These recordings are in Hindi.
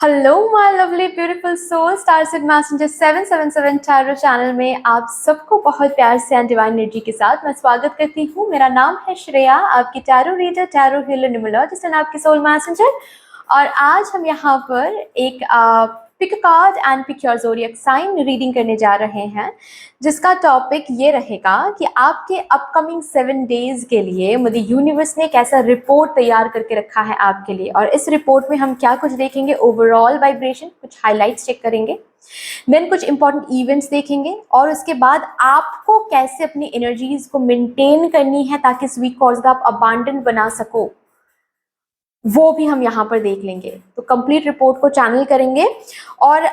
Hello my lovely beautiful soul Star Sid Messenger 777 tarot channel में आप सबको बहुत प्यार से एंड डिवाइन एनर्जी के साथ मैं स्वागत करती हूँ। मेरा नाम है श्रेया, आपकी tarot reader, tarot healer, numerologist and आपकी सोल मैसेंजर। और आज हम यहाँ पर एक pick card and pick your zodiac sign reading करने जा रहे हैं, जिसका टॉपिक ये रहेगा कि आपके अपकमिंग 7 डेज के लिए मुझे यूनिवर्स ने कैसा रिपोर्ट तैयार करके रखा है आपके लिए। और इस रिपोर्ट में हम क्या कुछ देखेंगे, ओवरऑल वाइब्रेशन, कुछ हाइलाइट्स चेक करेंगे, देन कुछ इंपॉर्टेंट इवेंट्स देखेंगे और उसके बाद आपको कैसे अपनी एनर्जीज को मेंटेन करनी है ताकि इस वीक को आप अबांडेंट बना सको, वो भी हम यहाँ पर देख लेंगे। तो कंप्लीट रिपोर्ट को चैनल करेंगे और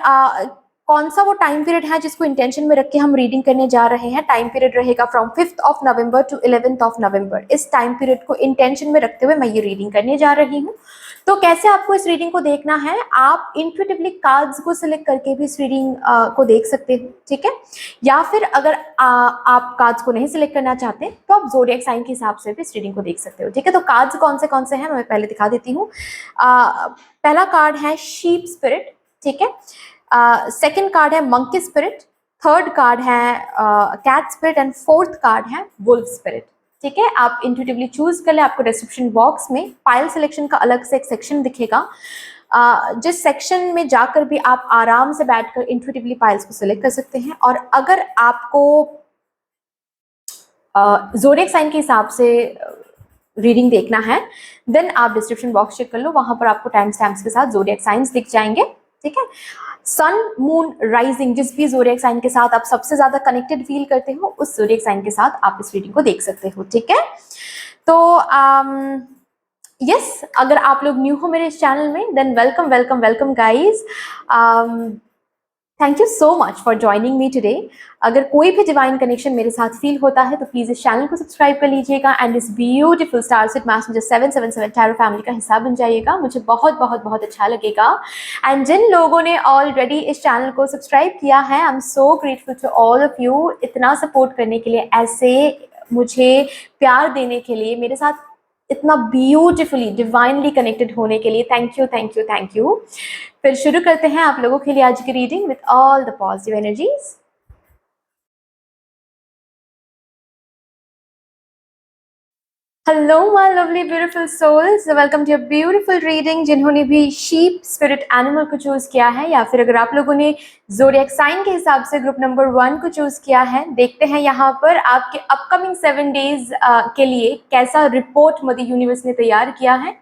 कौन सा वो टाइम पीरियड है जिसको इंटेंशन में रख के हम रीडिंग करने जा रहे हैं। टाइम पीरियड रहेगा from 5th of November to 11th of November. इस टाइम पीरियड को इंटेंशन में रखते हुए मैं ये रीडिंग करने जा रही हूँ। तो कैसे आपको इस रीडिंग को देखना है, आप इंट्यूटिवली कार्ड्स को सिलेक्ट करके भी इस रीडिंग को देख सकते हो, ठीक है। या फिर अगर आप कार्ड्स को नहीं सिलेक्ट करना चाहते तो आप ज़ोडिएक साइन के हिसाब से भी इस रीडिंग को देख सकते हो, ठीक है। तो कार्ड्स कौन से हैं मैं पहले दिखा देती हूँ। पहला कार्ड है शीप स्पिरिट, ठीक है। सेकंड कार्ड है मंकी स्पिरिट, थर्ड कार्ड है cat spirit and fourth card है वुल्फ स्पिरिट, ठीक है। आप इंट्यूटिवली चूज कर ले। आपको डिस्क्रिप्शन बॉक्स में पाइल सिलेक्शन का अलग से एक सेक्शन दिखेगा, जिस सेक्शन में जाकर भी आप आराम से बैठकर इंट्यूटिवली पाइल्स को सिलेक्ट कर सकते हैं। और अगर आपको ज़ोडिएक साइन के हिसाब से रीडिंग देखना है देन आप डिस्क्रिप्शन बॉक्स चेक कर लो, वहां पर आपको टाइम स्टैम्प्स के साथ ज़ोडिएक साइंस दिख जाएंगे, ठीक है। सन, मून, राइजिंग, जिस भी ज़ोडिएक साइन के साथ आप सबसे ज्यादा कनेक्टेड फील करते हो उस ज़ोडिएक साइन के साथ आप इस रीडिंग को देख सकते हो, ठीक है। तो यस, अगर आप लोग न्यू हो मेरे इस चैनल में than welcome welcome welcome guys. Thank you so much for joining me today. अगर कोई भी डिवाइन कनेक्शन मेरे साथ फील होता है तो प्लीज़ इस चैनल को सब्सक्राइब कर लीजिएगा एंड इस beautiful Star Sid Messenger 777 tarot family का हिस्सा बन जाइएगा। मुझे बहुत बहुत बहुत अच्छा लगेगा। एंड जिन लोगों ने ऑलरेडी इस चैनल को सब्सक्राइब किया है, I am so grateful to all of you, इतना सपोर्ट करने के लिए, ऐसे मुझे प्यार देने के लिए, मेरे साथ इतना ब्यूटिफुली डिवाइनली कनेक्टेड होने के लिए thank you thank you thank you. फिर शुरू करते हैं आप लोगों के लिए आज की reading with all the positive energies. Hello my lovely beautiful souls, welcome to your beautiful reading. जिन्होंने भी शीप स्पिरिट एनिमल को चूज किया है या फिर अगर आप लोगों ने ज़ोडिएक साइन के हिसाब से ग्रुप नंबर 1 को चूज किया है, देखते हैं यहाँ पर आपके अपकमिंग 7 डेज के लिए कैसा रिपोर्ट मदर यूनिवर्स ने तैयार किया है।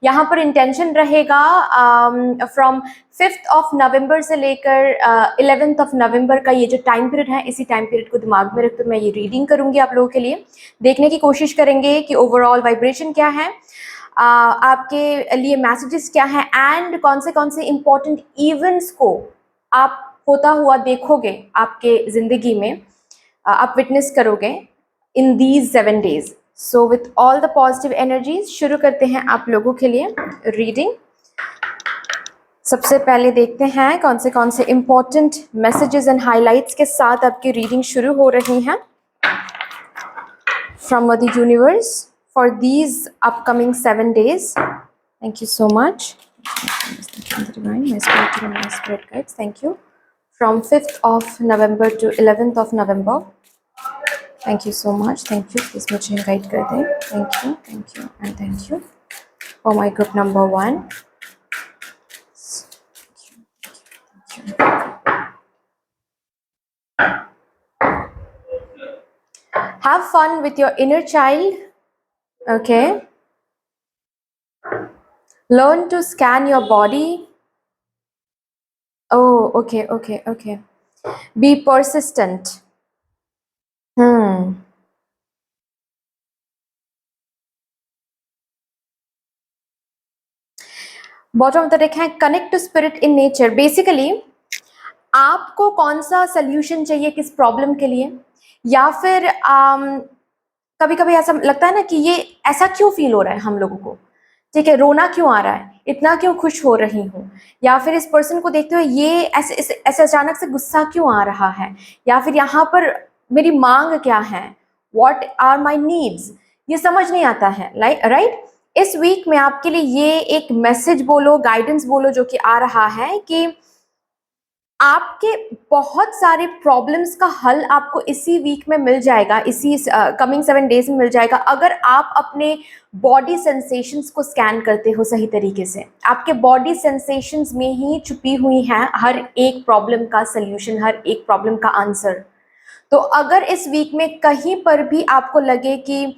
यहाँ पर इंटेंशन रहेगा फ्रॉम 5th ऑफ नवंबर से लेकर 11th ऑफ नवंबर का ये जो टाइम पीरियड है, इसी टाइम पीरियड को दिमाग में रखते मैं ये रीडिंग करूंगी आप लोगों के लिए। देखने की कोशिश करेंगे कि ओवरऑल वाइब्रेशन क्या है, आपके लिए मैसेजेस क्या है एंड कौन से इंपॉर्टेंट इवेंट्स को आप होता हुआ देखोगे आपके ज़िंदगी में, आप विटनेस करोगे in these 7 days. So with all the positive energies शुरू करते हैं आप लोगों के लिए रीडिंग। सबसे पहले देखते हैं कौन से इंपॉर्टेंट मैसेजेस एंड हाइलाइट्स के साथ आपकी रीडिंग शुरू हो रही है from the universe for these upcoming 7 days. Thank you so much my spirit guides, thank you. From 5th of November to 11th of November. Thank you so much. Thank you. Please मुझे गाइड कर दें. Thank you and thank you for my group number 1. Have fun with your inner child. Okay. Learn to scan your body. Oh, okay. Be persistent. Bottom of the deck है connect to spirit in nature. Basically आपको कौन सा सोल्यूशन चाहिए किस प्रॉब्लम के लिए, या फिर कभी कभी ऐसा लगता है ना कि ये ऐसा क्यों फील हो रहा है हम लोगों को, ठीक है, रोना क्यों आ रहा है, इतना क्यों खुश हो रही हूँ, या फिर इस पर्सन को देखते हुए ये ऐसे अचानक से गुस्सा क्यों आ रहा है, या फिर यहाँ पर मेरी मांग क्या है, व्हाट आर माय नीड्स, ये समझ नहीं आता है, राइट। इस वीक में आपके लिए ये एक मैसेज बोलो, गाइडेंस बोलो जो कि आ रहा है कि आपके बहुत सारे प्रॉब्लम्स का हल आपको इसी वीक में मिल जाएगा, इसी कमिंग 7 डेज में मिल जाएगा, अगर आप अपने बॉडी सेंसेशंस को स्कैन करते हो सही तरीके से। आपके बॉडी सेंसेशंस में ही छुपी हुई हैं हर एक प्रॉब्लम का सल्यूशन, हर एक प्रॉब्लम का आंसर। तो अगर इस वीक में कहीं पर भी आपको लगे कि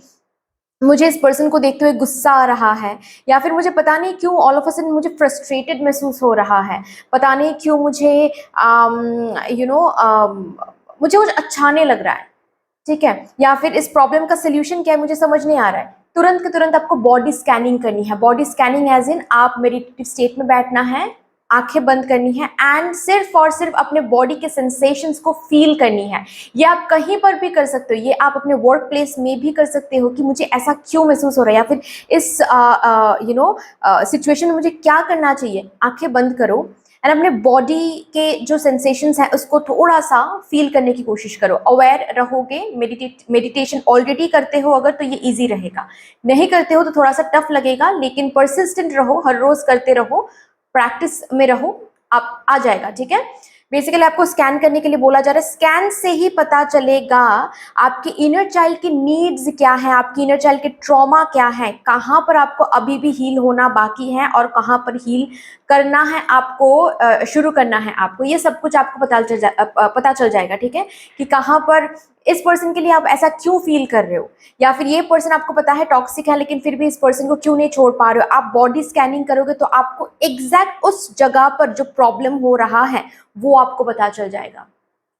मुझे इस पर्सन को देखते हुए गुस्सा आ रहा है, या फिर मुझे पता नहीं क्यों ऑल ऑफ अ सडन मुझे फ्रस्ट्रेटेड महसूस हो रहा है, पता नहीं क्यों मुझे मुझे कुछ अच्छा नहीं लग रहा है, ठीक है, या फिर इस प्रॉब्लम का सोल्यूशन क्या है मुझे समझ नहीं आ रहा है, तुरंत के तुरंत आपको बॉडी स्कैनिंग करनी है। बॉडी स्कैनिंग एज इन आप मेडिटेटिव स्टेट में बैठना है, आंखें बंद करनी है एंड सिर्फ और सिर्फ अपने बॉडी के सेंसेशंस को फील करनी है। ये आप कहीं पर भी कर सकते हो, ये आप अपने वर्क प्लेस में भी कर सकते हो कि मुझे ऐसा क्यों महसूस हो रहा है, या फिर इस सिचुएशन में मुझे क्या करना चाहिए। आंखें बंद करो एंड अपने बॉडी के जो सेंसेशंस हैं उसको थोड़ा सा फील करने की कोशिश करो। अवेयर रहोगे, मेडिटेशन ऑलरेडी करते हो अगर तो ये इजी रहेगा, नहीं करते हो तो थोड़ा सा टफ लगेगा, लेकिन परसिस्टेंट रहो, हर रोज करते रहो, प्रैक्टिस में रहो, आप आ जाएगा, ठीक है। बेसिकली आपको स्कैन करने के लिए बोला जा रहा है, स्कैन से ही पता चलेगा आपके इनर चाइल्ड की नीड्स क्या है, आपकी इनर चाइल्ड के ट्रॉमा क्या है, कहाँ पर आपको अभी भी हील होना बाकी है और कहाँ पर हील करना है, आपको शुरू करना है। आपको ये सब कुछ आपको पता चल जाएगा, ठीक है, कि कहाँ पर इस पर्सन के लिए आप ऐसा क्यों फील कर रहे हो, या फिर ये पर्सन आपको पता है टॉक्सिक है लेकिन फिर भी इस पर्सन को क्यों नहीं छोड़ पा रहे हो। आप बॉडी स्कैनिंग करोगे तो आपको एग्जैक्ट उस जगह पर जो प्रॉब्लम हो रहा है वो आपको पता चल जाएगा,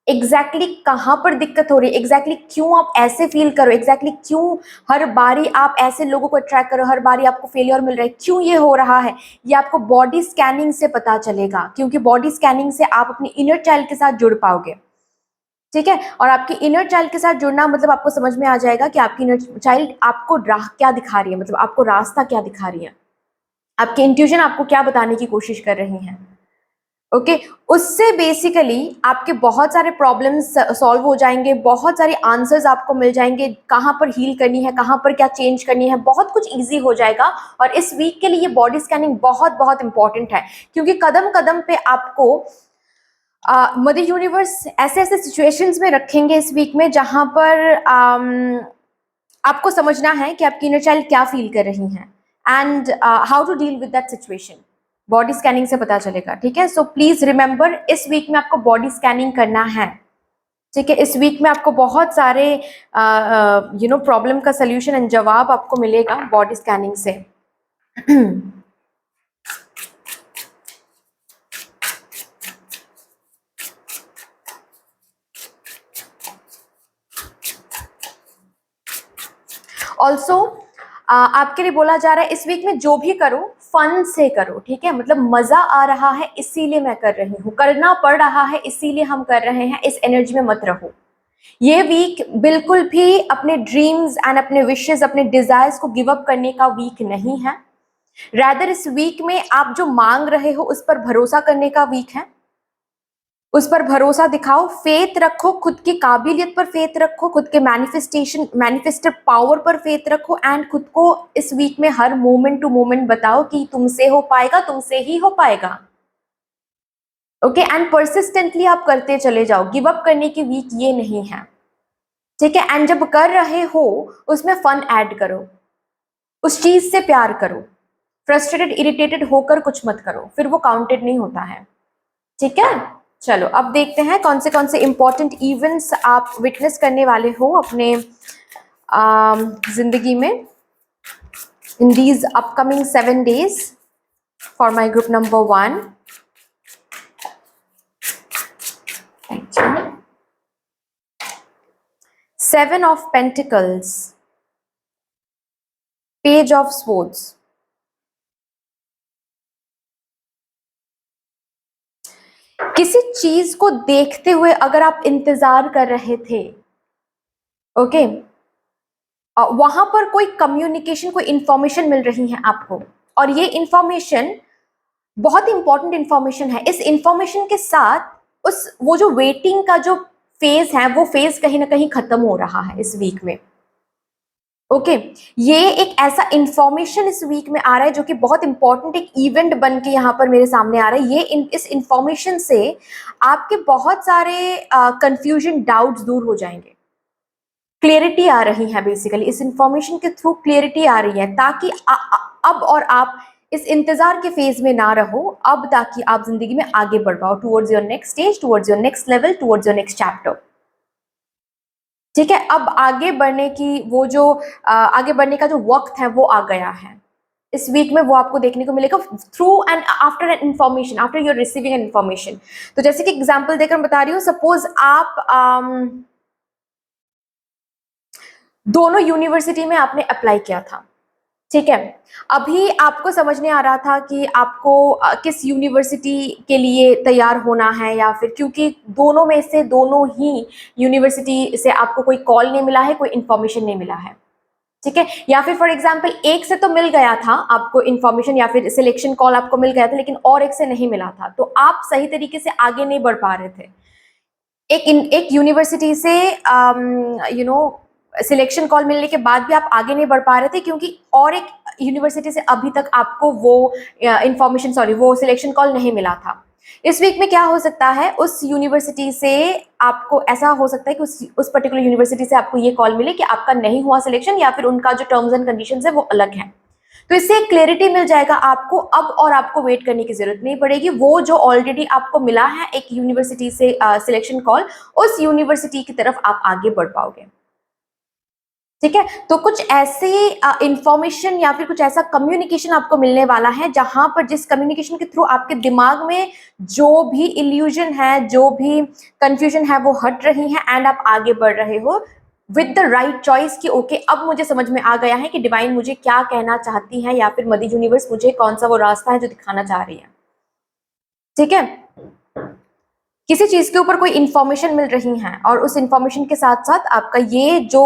एग्जैक्टली कहाँ पर दिक्कत हो रही है, एग्जैक्टली क्यों आप ऐसे फील करो, एग्जैक्टली क्यों हर बारी आप ऐसे लोगों को अट्रैक्ट करो, हर बारी आपको फेलियर मिल रहा है, क्यों ये हो रहा है, ये आपको बॉडी स्कैनिंग से पता चलेगा। क्योंकि बॉडी स्कैनिंग से आप अपनी इनर चाइल्ड के साथ जुड़ पाओगे, ठीक है। और आपके इनर चाइल्ड के साथ जुड़ना मतलब आपको समझ में आ जाएगा कि आपकी इनर चाइल्ड आपको राह क्या दिखा रही है, मतलब आपको रास्ता क्या दिखा रही है, आपके इंट्यूशन आपको क्या बताने की कोशिश कर रही हैं। ओके उससे बेसिकली आपके बहुत सारे प्रॉब्लम्स सॉल्व हो जाएंगे, बहुत सारे आंसर्स आपको मिल जाएंगे, कहाँ पर हील करनी है, कहाँ पर क्या चेंज करनी है, बहुत कुछ इजी हो जाएगा। और इस वीक के लिए ये बॉडी स्कैनिंग बहुत बहुत इंपॉर्टेंट है, क्योंकि कदम कदम पे आपको मदर यूनिवर्स ऐसे ऐसे सिचुएशंस में रखेंगे इस वीक में जहां पर आपको समझना है कि आपकी इनर चाइल्ड क्या फील कर रही हैं and how to deal with that situation. Body scanning से पता चलेगा, ठीक है। सो प्लीज रिमेंबर इस वीक में आपको बॉडी स्कैनिंग करना है, ठीक है। इस वीक में आपको बहुत सारे प्रॉब्लम का सोल्यूशन एंड जवाब आपको मिलेगा बॉडी स्कैनिंग से। ऑल्सो आपके लिए बोला जा रहा है इस वीक में जो भी करो फन से करो, ठीक है, मतलब मजा आ रहा है इसीलिए मैं कर रही हूँ, करना पड़ रहा है इसीलिए हम कर रहे हैं, इस एनर्जी में मत रहो। ये वीक बिल्कुल भी अपने ड्रीम्स एंड अपने विशेस, अपने डिजायर्स को गिव अप करने का वीक नहीं है। रैदर इस वीक में आप जो मांग रहे हो उस पर भरोसा करने का वीक है, उस पर भरोसा दिखाओ, फेथ रखो, खुद की काबिलियत पर फेथ रखो, खुद के मैनिफेस्टेड पावर पर फेथ रखो एंड खुद को इस वीक में हर मोमेंट टू मोमेंट बताओ कि तुमसे हो पाएगा, तुमसे ही हो पाएगा। ओके एंड परसिस्टेंटली आप करते चले जाओ, गिव अप करने की वीक ये नहीं है, ठीक है। एंड जब कर रहे हो उसमें फन ऐड करो, उस चीज से प्यार करो, फ्रस्ट्रेटेड इरिटेटेड होकर कुछ मत करो, फिर वो काउंटेड नहीं होता है, ठीक है। चलो अब देखते हैं कौन से इंपॉर्टेंट इवेंट्स आप विटनेस करने वाले हो अपने जिंदगी में in these upcoming 7 days for my group number 1। Thank you. 7 of Pentacles, Page of Swords, किसी चीज को देखते हुए अगर आप इंतजार कर रहे थे, ओके वहां पर कोई कम्युनिकेशन, कोई इंफॉर्मेशन मिल रही है आपको, और ये इंफॉर्मेशन बहुत इंपॉर्टेंट इंफॉर्मेशन है। इस इंफॉर्मेशन के साथ वो जो वेटिंग का जो फेज है वो फेज कहीं ना कहीं खत्म हो रहा है इस वीक में, ओके ये एक ऐसा इंफॉर्मेशन इस वीक में आ रहा है जो कि बहुत इंपॉर्टेंट एक इवेंट बन के यहाँ पर मेरे सामने आ रहा है। इस इंफॉर्मेशन से आपके बहुत सारे कंफ्यूजन डाउट्स दूर हो जाएंगे, क्लियरिटी आ रही है। बेसिकली इस इंफॉर्मेशन के थ्रू क्लियरिटी आ रही है ताकि अब और आप इस इंतजार के फेज में ना रहो अब, ताकि आप जिंदगी में आगे बढ़ पाओ towards your next stage, towards your next level, towards your next chapter. ठीक है, अब आगे बढ़ने की वो जो आगे बढ़ने का जो वक्त है वो आ गया है। इस वीक में वो आपको देखने को मिलेगा through and after an information, after your receiving an information. तो जैसे कि एग्जाम्पल देकर बता रही हूँ, सपोज आप दोनों यूनिवर्सिटी में आपने अप्लाई किया था, ठीक है। अभी आपको समझ नहीं आ रहा था कि आपको किस यूनिवर्सिटी के लिए तैयार होना है, या फिर क्योंकि दोनों में से दोनों ही यूनिवर्सिटी से आपको कोई कॉल नहीं मिला है, कोई इन्फॉर्मेशन नहीं मिला है, ठीक है। या फिर फॉर एग्जाम्पल एक से तो मिल गया था आपको इन्फॉर्मेशन या फिर सिलेक्शन कॉल आपको मिल गया था, लेकिन और एक से नहीं मिला था, तो आप सही तरीके से आगे नहीं बढ़ पा रहे थे। एक यूनिवर्सिटी से सिलेक्शन कॉल मिलने के बाद भी आप आगे नहीं बढ़ पा रहे थे क्योंकि और एक यूनिवर्सिटी से अभी तक आपको वो इंफॉर्मेशन, सॉरी, वो सिलेक्शन कॉल नहीं मिला था। इस वीक में क्या हो सकता है, उस यूनिवर्सिटी से आपको ऐसा हो सकता है कि उस पर्टिकुलर यूनिवर्सिटी से आपको ये कॉल मिले कि आपका नहीं हुआ सिलेक्शन, या फिर उनका जो टर्म्स एंड कंडीशंस है वो अलग है। तो इससे क्लैरिटी मिल जाएगा आपको अब, और आपको वेट करने की जरूरत नहीं पड़ेगी। वो जो ऑलरेडी आपको मिला है एक यूनिवर्सिटी से सिलेक्शन कॉल, उस यूनिवर्सिटी की तरफ आप आगे बढ़ पाओगे, ठीक है। तो कुछ ऐसे इंफॉर्मेशन या फिर कुछ ऐसा कम्युनिकेशन आपको मिलने वाला है जहां पर जिस कम्युनिकेशन के थ्रू आपके दिमाग में जो भी इल्यूजन है, जो भी कंफ्यूजन है वो हट रही है एंड आप आगे बढ़ रहे हो विद द राइट चॉइस कि ओके अब मुझे समझ में आ गया है कि डिवाइन मुझे क्या कहना चाहती है, या फिर मदर यूनिवर्स मुझे कौन सा वो रास्ता है जो दिखाना चाह रही है, ठीक है। किसी चीज के ऊपर कोई इंफॉर्मेशन मिल रही है और उस इंफॉर्मेशन के साथ साथ आपका ये जो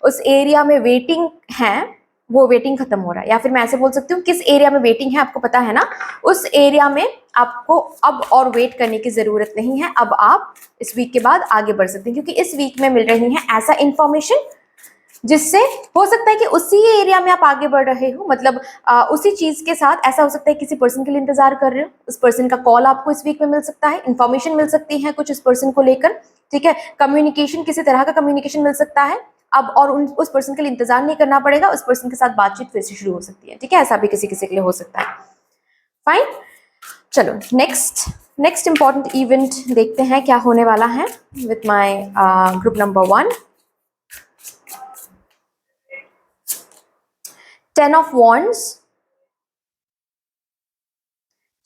उस एरिया में वेटिंग है वो वेटिंग खत्म हो रहा है, या फिर मैं ऐसे बोल सकती हूँ किस एरिया में वेटिंग है आपको पता है ना, उस एरिया में आपको अब और वेट करने की जरूरत नहीं है। अब आप इस वीक के बाद आगे बढ़ सकते हैं क्योंकि इस वीक में मिल रही है ऐसा इंफॉर्मेशन जिससे हो सकता है कि उसी एरिया में आप आगे बढ़ रहे हो, मतलब उसी चीज के साथ ऐसा हो सकता है किसी पर्सन के लिए इंतजार कर रहे हो, उस पर्सन का कॉल आपको इस वीक में मिल सकता है, इन्फॉर्मेशन मिल सकती है कुछ इस पर्सन को लेकर, ठीक है। कम्युनिकेशन, किसी तरह का कम्युनिकेशन मिल सकता है अब, और उस पर्सन के लिए इंतजार नहीं करना पड़ेगा, उस पर्सन के साथ बातचीत फिर से शुरू हो सकती है, ठीक है। ऐसा भी किसी किसी के लिए हो सकता है। फाइन, चलो नेक्स्ट इंपॉर्टेंट इवेंट देखते हैं क्या होने वाला है with my group number 1। 10 of Wands,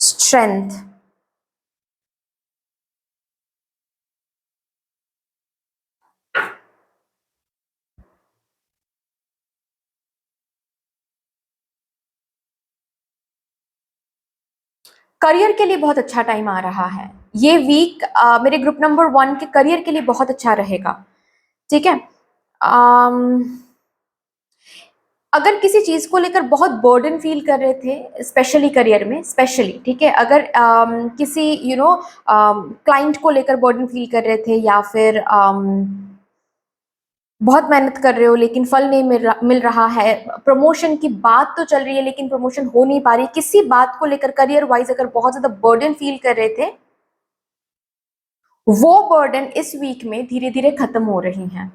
Strength, career के लिए बहुत अच्छा टाइम आ रहा है ये वीक। मेरे ग्रुप नंबर 1 के करियर के लिए बहुत अच्छा रहेगा, ठीक है। अगर किसी चीज को लेकर बहुत बर्डन फील कर रहे थे स्पेशली करियर में, स्पेशली, ठीक है, अगर किसी क्लाइंट को लेकर बर्डन फील कर रहे थे, या फिर बहुत मेहनत कर रहे हो लेकिन फल नहीं मिल रहा है, प्रमोशन की बात तो चल रही है लेकिन प्रमोशन हो नहीं पा रही, किसी बात को लेकर करियर वाइज अगर बहुत ज्यादा बर्डन फील कर रहे थे, वो बर्डन इस वीक में धीरे धीरे खत्म हो रही हैं।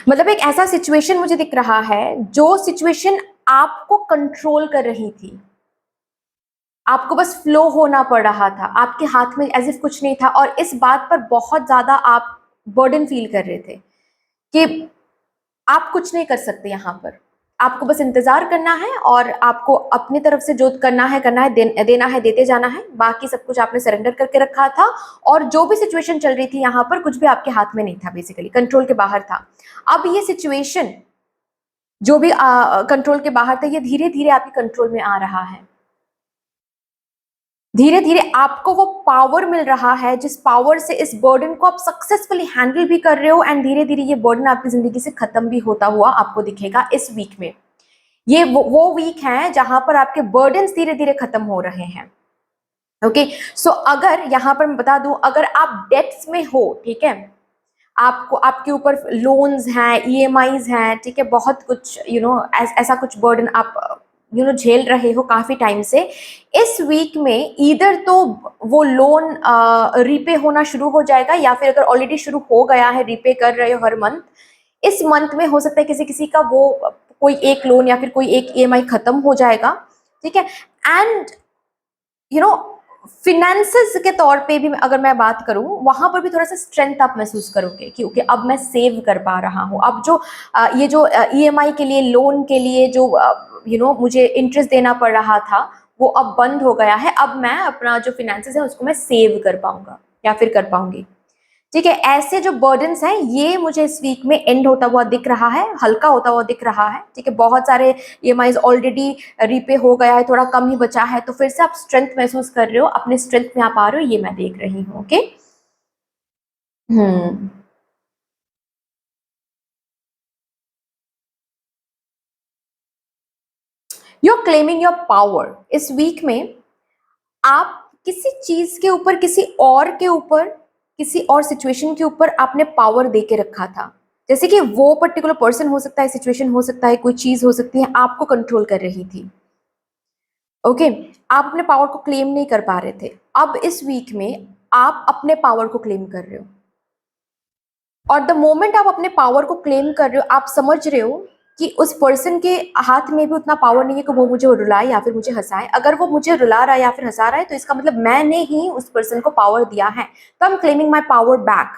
मतलब एक ऐसा सिचुएशन मुझे दिख रहा है जो सिचुएशन आपको कंट्रोल कर रही थी, आपको बस फ्लो होना पड़ रहा था, आपके हाथ में एज इफ कुछ नहीं था, और इस बात पर बहुत ज्यादा आप बर्डन फील कर रहे थे कि आप कुछ नहीं कर सकते यहाँ पर, आपको बस इंतजार करना है और आपको अपनी तरफ से जो करना है देना है, देते जाना है, बाकी सब कुछ आपने सरेंडर करके रखा था, और जो भी सिचुएशन चल रही थी यहाँ पर कुछ भी आपके हाथ में नहीं था, बेसिकली कंट्रोल के बाहर था। अब ये सिचुएशन जो भी कंट्रोल के बाहर था ये धीरे धीरे आपके कंट्रोल में आ रहा है, धीरे धीरे आपको वो पावर मिल रहा है जिस पावर से इस बर्डन को आप सक्सेसफुली हैंडल भी कर रहे हो, एंड धीरे धीरे ये बर्डन आपकी जिंदगी से खत्म भी होता हुआ आपको दिखेगा इस वीक में। ये वो वीक है जहां पर आपके बर्डन धीरे धीरे खत्म हो रहे हैं, ओके। सो अगर यहां पर मैं बता दूं, अगर आप डेट्स में हो, ठीक है, आपको आपके ऊपर लोन्स हैं, ईएमआईज हैं, ठीक है, बहुत कुछ ऐसा कुछ बर्डन आप झेल रहे हो काफी टाइम से। इस वीक में ईदर तो वो लोन रीपे होना शुरू हो जाएगा, या फिर अगर ऑलरेडी शुरू हो गया है, रीपे कर रहे हो हर मंथ, इस मंथ में हो सकता है किसी किसी का वो कोई एक लोन या फिर कोई एक ईएमआई खत्म हो जाएगा, ठीक है। एंड यू नो फिनेंसेस के तौर पे भी अगर मैं बात करूं, वहां पर भी थोड़ा सा स्ट्रेंथ आप महसूस करोगे, क्योंकि अब मैं सेव कर पा रहा हूं। अब जो ये जो ईएमआई के लिए, लोन के लिए जो मुझे इंटरेस्ट देना पड़ रहा था, वो अब बंद हो गया है। अब मैं अपना जो फिनेंसेस है उसको मैं सेव कर पाऊंगा या फिर कर पाऊंगी, ठीक है। ऐसे जो बर्डन्स हैं ये मुझे इस वीक में एंड होता हुआ दिख रहा है, हल्का होता हुआ दिख रहा है, ठीक है। बहुत सारे ईएमआईज ऑलरेडी रीपे हो गया है, थोड़ा कम ही बचा है, तो फिर से आप स्ट्रेंथ महसूस कर रहे हो, अपने स्ट्रेंथ में आप आ रहे हो, ये मैं देख रही हूँ। Okay. Hmm. You are claiming your power इस वीक में। आप किसी चीज के ऊपर, किसी और के ऊपर, किसी और सिचुएशन के ऊपर आपने पावर दे के रखा था। जैसे कि वो पर्टिकुलर पर्सन हो सकता है, सिचुएशन हो सकता है, कोई चीज हो सकती है, आपको कंट्रोल कर रही थी। ओके। आप अपने पावर को क्लेम नहीं कर पा रहे थे। अब इस वीक में आप अपने पावर को क्लेम कर रहे हो, और द मोमेंट आप अपने पावर को क्लेम कर रहे हो, आप समझ रहे हो कि उस पर्सन के हाथ में भी उतना पावर नहीं है कि वो मुझे रुलाए या फिर मुझे हंसाए। अगर वो मुझे रुला रहा है या फिर हंसा रहा है, तो इसका मतलब मैंने ही उस पर्सन को पावर दिया है, तो I am claiming my power back.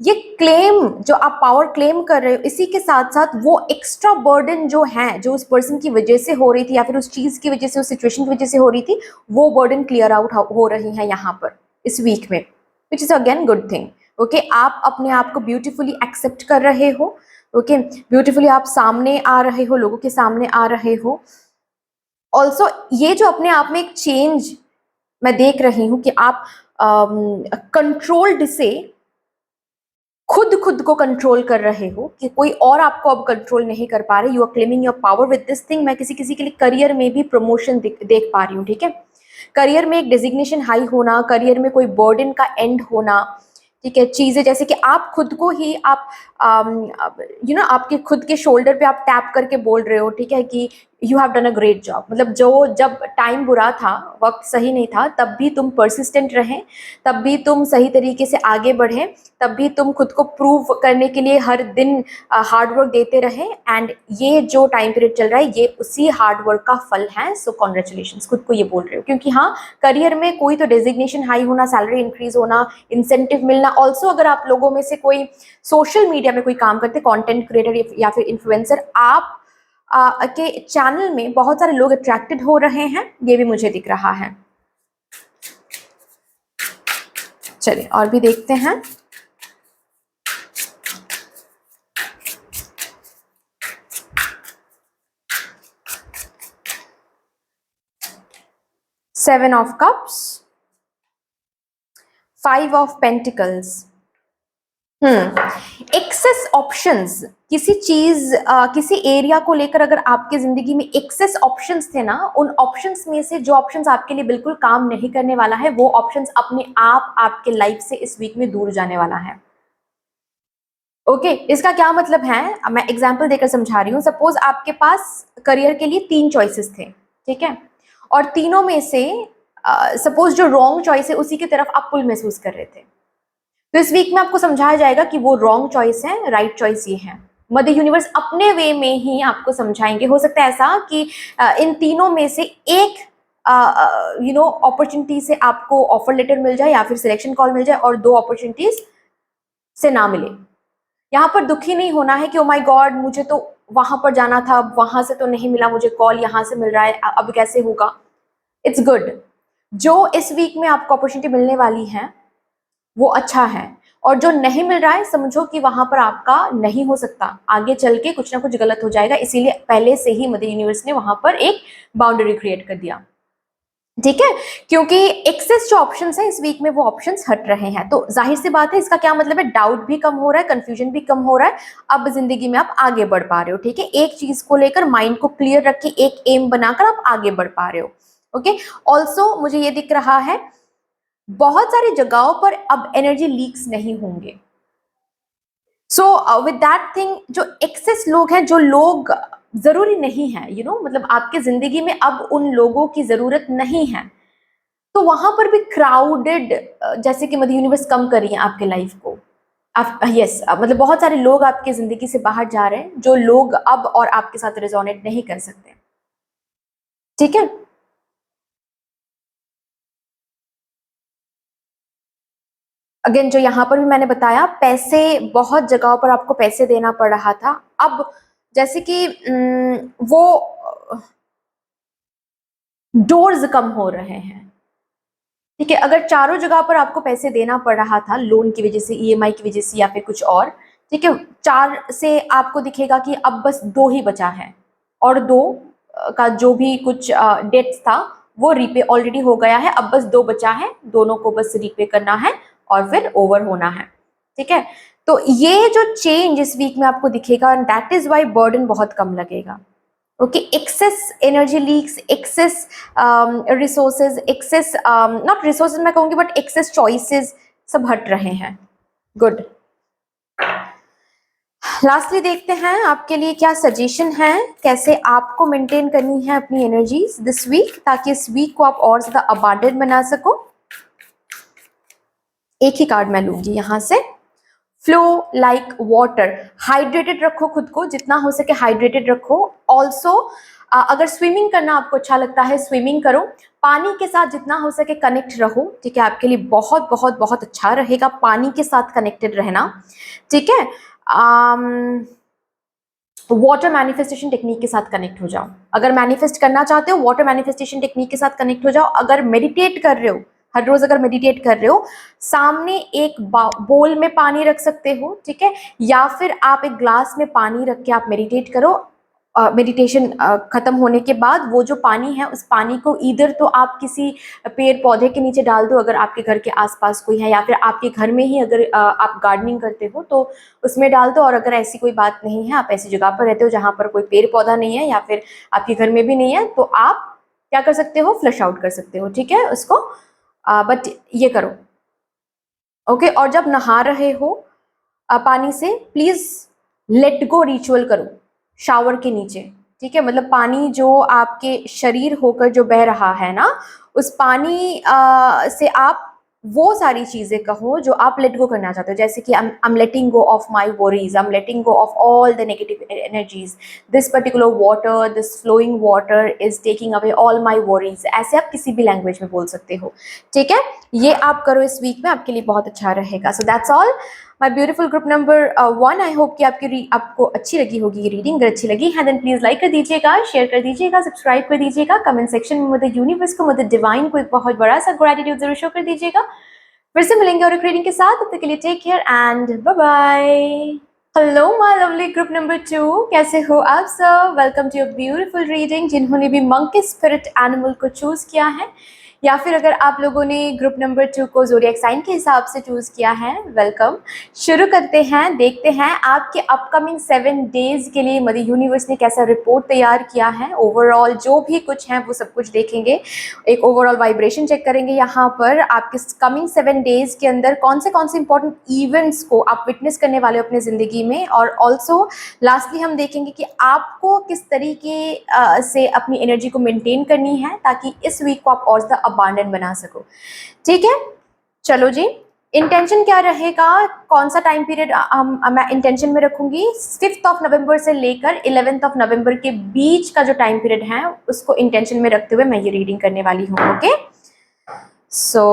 ये क्लेम, जो आप पावर क्लेम कर रहे हो, इसी के साथ साथ वो एक्स्ट्रा बर्डन जो है, जो उस पर्सन की वजह से हो रही थी या फिर उस चीज की वजह से, उस सिचुएशन की वजह से हो रही थी, वो बर्डन क्लियर आउट हो रही है यहाँ पर इस वीक में, which is again good thing. Okay. आप अपने आप को ब्यूटीफुली एक्सेप्ट कर रहे हो। ओके। ब्यूटीफुली आप सामने आ रहे हो, लोगों के सामने आ रहे हो। ऑल्सो ये जो अपने आप में एक चेंज मैं देख रही हूँ कि आप कंट्रोल्ड से खुद खुद को कंट्रोल कर रहे हो, कि कोई और आपको अब कंट्रोल नहीं कर पा रहे। You are claiming your power with this thing. मैं किसी किसी के लिए करियर में भी प्रमोशन देख पा रही हूँ, ठीक है। करियर में एक डेजिग्नेशन हाई होना, करियर में कोई बर्डन का एंड होना, ठीक है। चीजें जैसे कि आप खुद को ही आप आपके खुद के शोल्डर पे आप टैप करके बोल रहे हो, ठीक है, कि you have done a great job. मतलब जो जब टाइम बुरा था, वक्त सही नहीं था, तब भी तुम परसिस्टेंट रहे, तब भी तुम सही तरीके से आगे बढ़े, तब भी तुम खुद को प्रूव करने के लिए हर दिन हार्ड वर्क देते रहे। एंड ये जो टाइम पीरियड चल रहा है, ये उसी हार्ड वर्क का फल है। सो कॉन्ग्रेचुलेशन, खुद को ये बोल रहे हो। क्योंकि हाँ, करियर में कोई तो डेजिग्नेशन हाई होना, सैलरी इंक्रीज होना, इंसेंटिव मिलना। ऑल्सो अगर आप लोगों में से कोई सोशल मीडिया में कोई काम करते, कंटेंट क्रिएटर या फिर इन्फ्लुएंसर, आप के चैनल में बहुत सारे लोग अट्रैक्टेड हो रहे हैं, ये भी मुझे दिख रहा है। चलिए और भी देखते हैं। Seven of cups, five of pentacles. Excess options, किसी चीज किसी एरिया को लेकर अगर आपके जिंदगी में एक्सेस ऑप्शंस थे ना, उन ऑप्शंस में से जो ऑप्शंस आपके लिए बिल्कुल काम नहीं करने वाला है, वो ऑप्शंस अपने आप आपके लाइफ से इस वीक में दूर जाने वाला है। ओके। इसका क्या मतलब है, मैं एग्जांपल देकर समझा रही हूँ। सपोज आपके पास करियर के लिए तीन चॉइसेस थे, ठीक है, और तीनों में से सपोज जो रॉन्ग चॉइस है उसी की तरफ आप पुल महसूस कर रहे थे, तो इस वीक में आपको समझाया जाएगा कि वो रॉन्ग चॉइस है, राइट चॉइस ये है। मदर यूनिवर्स अपने वे में ही आपको समझाएंगे। हो सकता है ऐसा कि इन तीनों में से एक अपॉर्चुनिटी से आपको ऑफर लेटर मिल जाए या फिर सिलेक्शन कॉल मिल जाए, और दो अपॉर्चुनिटीज से ना मिले। यहाँ पर दुखी नहीं होना है कि ओ माय गॉड, मुझे तो वहां पर जाना था, वहां से तो नहीं मिला मुझे कॉल, यहाँ से मिल रहा है, अब कैसे होगा। It's good. जो इस वीक में आपको अपॉर्चुनिटी मिलने वाली है वो अच्छा है, और जो नहीं मिल रहा है समझो कि वहां पर आपका नहीं हो सकता, आगे चल के कुछ ना कुछ गलत हो जाएगा। इसीलिए पहले से ही मदर यूनिवर्स ने वहां पर एक बाउंड्री क्रिएट कर दिया, ठीक है। क्योंकि एक्सेस जो ऑप्शंस है इस वीक में, वो ऑप्शंस हट रहे हैं, तो जाहिर सी बात है, इसका क्या मतलब है, डाउट भी कम हो रहा है, कंफ्यूजन भी कम हो रहा है। अब जिंदगी में आप आगे बढ़ पा रहे हो, ठीक है। एक चीज को लेकर माइंड को क्लियर रख के एक एम बनाकर आप आगे बढ़ पा रहे हो। ओके। ऑल्सो मुझे ये दिख रहा है, बहुत सारी जगहों पर अब एनर्जी लीक्स नहीं होंगे। सो विद दैट थिंग, जो एक्सेस लोग हैं, जो लोग जरूरी नहीं है, मतलब आपके जिंदगी में अब उन लोगों की जरूरत नहीं है, तो वहां पर भी क्राउडेड, जैसे कि मदर यूनिवर्स कम कर रही है आपके लाइफ को। आप यस, मतलब बहुत सारे लोग आपकी जिंदगी से बाहर जा रहे हैं, जो लोग अब और आपके साथ रिजोनेट नहीं कर सकते। ठीक है। अगेन, जो यहाँ पर भी मैंने बताया, पैसे, बहुत जगहों पर आपको पैसे देना पड़ रहा था, अब जैसे कि वो डोर्स कम हो रहे हैं। ठीक है, अगर चारों जगह पर आपको पैसे देना पड़ रहा था, लोन की वजह से, ईएमआई की वजह से, या फिर कुछ और, ठीक है, चार से आपको दिखेगा कि अब बस दो ही बचा है, और दो का जो भी कुछ डेट्स था वो रीपे ऑलरेडी हो गया है, अब बस दो बचा है, दोनों को बस रीपे करना है और फिर ओवर होना है। ठीक है, तो ये जो चेंज इस वीक में आपको दिखेगा, दैट इज वाई बर्डन बहुत कम लगेगा। Okay, excess energy leaks, excess resources, excess not resources मैं कहूंगी, बट एक्सेस चॉइसेस सब हट रहे हैं। गुड। लास्टली देखते हैं आपके लिए क्या सजेशन है, कैसे आपको मेंटेन करनी है अपनी एनर्जीज दिस वीक, ताकि इस वीक को आप और ज्यादा अबांडेंट बना सको। एक ही कार्ड मैं लूंगी यहां से। फ्लो लाइक वाटर, हाइड्रेटेड रखो खुद को, जितना हो सके हाइड्रेटेड रखो। ऑल्सो अगर स्विमिंग करना आपको अच्छा लगता है, स्विमिंग करो, पानी के साथ जितना हो सके कनेक्ट रहो। ठीक है, आपके लिए बहुत बहुत बहुत अच्छा रहेगा पानी के साथ कनेक्टेड रहना। ठीक है, वाटर मैनिफेस्टेशन टेक्निक के साथ कनेक्ट हो जाओ। अगर मैनिफेस्ट करना चाहते हो, वाटर मैनिफेस्टेशन टेक्निक के साथ कनेक्ट हो जाओ। अगर मेडिटेट कर रहे हो, हर रोज अगर मेडिटेट कर रहे हो, सामने एक बोल में पानी रख सकते हो। ठीक है, या फिर आप एक ग्लास में पानी रख के आप मेडिटेट करो। मेडिटेशन खत्म होने के बाद वो जो पानी है, उस पानी को इधर तो आप किसी पेड़ पौधे के नीचे डाल दो, अगर आपके घर के आसपास कोई है, या फिर आपके घर में ही अगर आप गार्डनिंग करते हो तो उसमें डाल दो। और अगर ऐसी कोई बात नहीं है, आप ऐसी जगह पर रहते हो जहां पर कोई पेड़ पौधा नहीं है, या फिर आपके घर में भी नहीं है, तो आप क्या कर सकते हो, फ्लश आउट कर सकते हो। ठीक है, उसको बट ये करो। ओके, और जब नहा रहे हो पानी से, प्लीज लेट गो रिचुअल करो शावर के नीचे। ठीक है, मतलब पानी जो आपके शरीर होकर जो बह रहा है ना, उस पानी से आप वो सारी चीजें कहो जो आप लेट गो करना चाहते हो, जैसे कि I'm letting go of my worries, I'm letting go of all the negative energies, this particular water, this flowing water is taking away all my worries। ऐसे आप किसी भी लैंग्वेज में बोल सकते हो। ठीक है, ये आप करो इस वीक में, आपके लिए बहुत अच्छा रहेगा। सो that's all my beautiful group number 1। I hope कि आपको अच्छी लगी होगी ये रीडिंग। अगर अच्छी लगी है देन प्लीज लाइक कर दीजिएगा, शेयर कर दीजिएगा, सब्सक्राइब कर दीजिएगा, कमेंट सेक्शन में मदर यूनिवर्स को, मदर डिवाइन को एक बहुत बड़ा सा ग्रेटिट्यूड जरूर शो कर दीजिएगा। फिर से मिलेंगे और एक रीडिंग के साथ, तब तक के लिए take care and bye bye. Hello my lovely group number 2, कैसे हो आप सब? Welcome to your beautiful reading. जिन्होंने भी मंकी स्पिरिट एनिमल को चूज किया है, या फिर अगर आप लोगों ने ग्रुप नंबर 2 को ज़ोडिएक साइन के हिसाब से चूज किया है, वेलकम। शुरू करते हैं, देखते हैं आपके अपकमिंग 7 डेज के लिए मदर यूनिवर्स ने कैसा रिपोर्ट तैयार किया है। ओवरऑल जो भी कुछ है वो सब कुछ देखेंगे, एक ओवरऑल वाइब्रेशन चेक करेंगे। यहाँ पर आपके कमिंग 7 डेज के अंदर कौन से इंपॉर्टेंट इवेंट्स को आप विटनेस करने वाले हो अपने ज़िंदगी में, और ऑल्सो लास्टली हम देखेंगे कि आपको किस तरीके से अपनी एनर्जी को मेंटेन करनी है, ताकि इस वीक को आप और ज़्यादा अबांडेंट बना सको। ठीक है, चलो जी। इंटेंशन क्या रहेगा, कौन सा टाइम पीरियड मैं इंटेंशन में रखूंगी? 5th ऑफ नवंबर से लेकर 11th ऑफ नवंबर के बीच का जो टाइम पीरियड है, उसको इंटेंशन में रखते हुए मैं ये रीडिंग करने वाली हूँ। Okay, so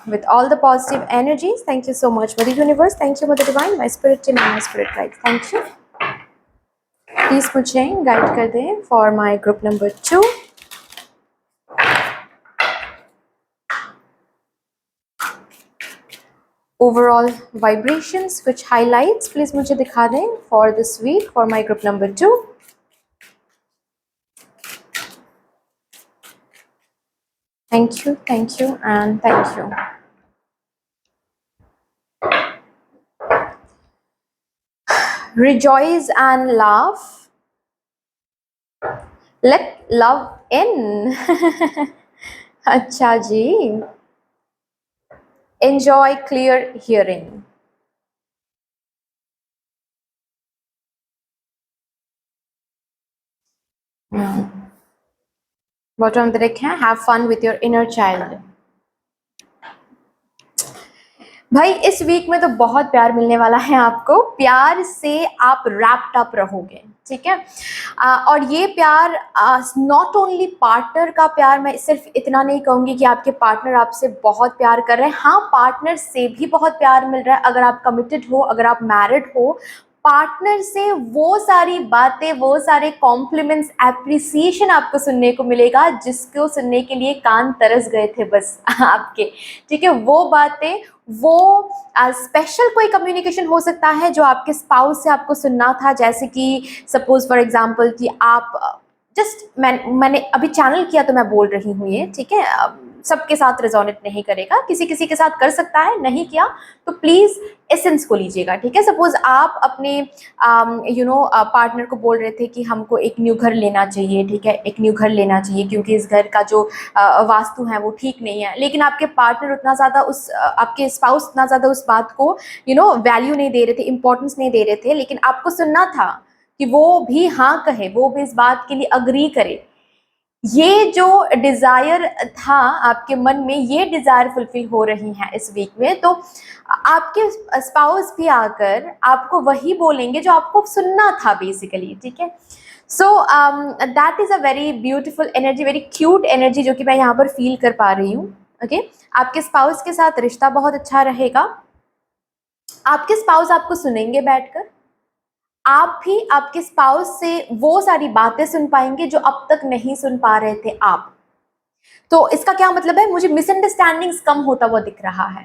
with all the positive energies, thank you so much Mother Universe, thank you Mother Divine, my spirit team and my spirit guides, thank you। Please मुझे गाइड कर दें for my group number 2। Overall vibrations, कुछ हाइलाइट्स प्लीज मुझे दिखा दें for this week for my group number 2। Thank you and thank you. Rejoice and laugh, let love in। अच्छा जी। Enjoy clear hearing, bottom of the deck है, have fun with your inner child. भाई इस वीक में तो बहुत प्यार मिलने वाला है आपको, प्यार से आप रैप्ड अप रहोगे, ठीक है। और ये प्यार नॉट ओनली पार्टनर का प्यार, मैं सिर्फ इतना नहीं कहूँगी कि आपके पार्टनर आपसे बहुत प्यार कर रहे हैं, हाँ पार्टनर से भी बहुत प्यार मिल रहा है। अगर आप कमिटेड हो, अगर आप मैरिड हो, पार्टनर से वो सारी बातें, वो सारे कॉम्प्लीमेंट्स, एप्रिसिएशन आपको सुनने को मिलेगा जिसको सुनने के लिए कान तरस गए थे बस आपके, ठीक है। वो बातें, वो स्पेशल कोई कम्युनिकेशन हो सकता है जो आपके स्पाउस से आपको सुनना था, जैसे कि सपोज फॉर एग्जांपल कि आप जस्ट मैंने अभी चैनल किया तो मैं बोल रही हूँ ये, ठीक है। सबके साथ रेजोनेट नहीं करेगा, किसी किसी के साथ कर सकता है, नहीं किया तो प्लीज़ एसेंस को लीजिएगा, ठीक है। सपोज आप अपने पार्टनर को बोल रहे थे कि हमको एक न्यू घर लेना चाहिए, ठीक है, एक न्यू घर लेना चाहिए क्योंकि इस घर का जो वास्तु है वो ठीक नहीं है, लेकिन आपके पार्टनर उतना ज़्यादा आपके स्पाउस उतना ज़्यादा उस बात को वैल्यू नहीं दे रहे थे, इंपॉर्टेंस नहीं दे रहे थे, लेकिन आपको सुनना था कि वो भी हाँ कहे, वो भी इस बात के लिए अग्री करे। ये जो डिज़ायर था आपके मन में, ये डिज़ायर फुलफिल हो रही है इस वीक में, तो आपके स्पाउस भी आकर आपको वही बोलेंगे जो आपको सुनना था बेसिकली, ठीक है। So that is a very beautiful energy, very cute energy जो कि मैं यहाँ पर फील कर पा रही हूँ, ओके। आपके स्पाउस के साथ रिश्ता बहुत अच्छा रहेगा, आपके स्पाउस आपको सुनेंगे बैठकर, आप भी आपके स्पाउस से वो सारी बातें सुन पाएंगे जो अब तक नहीं सुन पा रहे थे आप। तो इसका क्या मतलब है, मुझे मिसअंडरस्टैंडिंग्स कम होता हुआ दिख रहा है,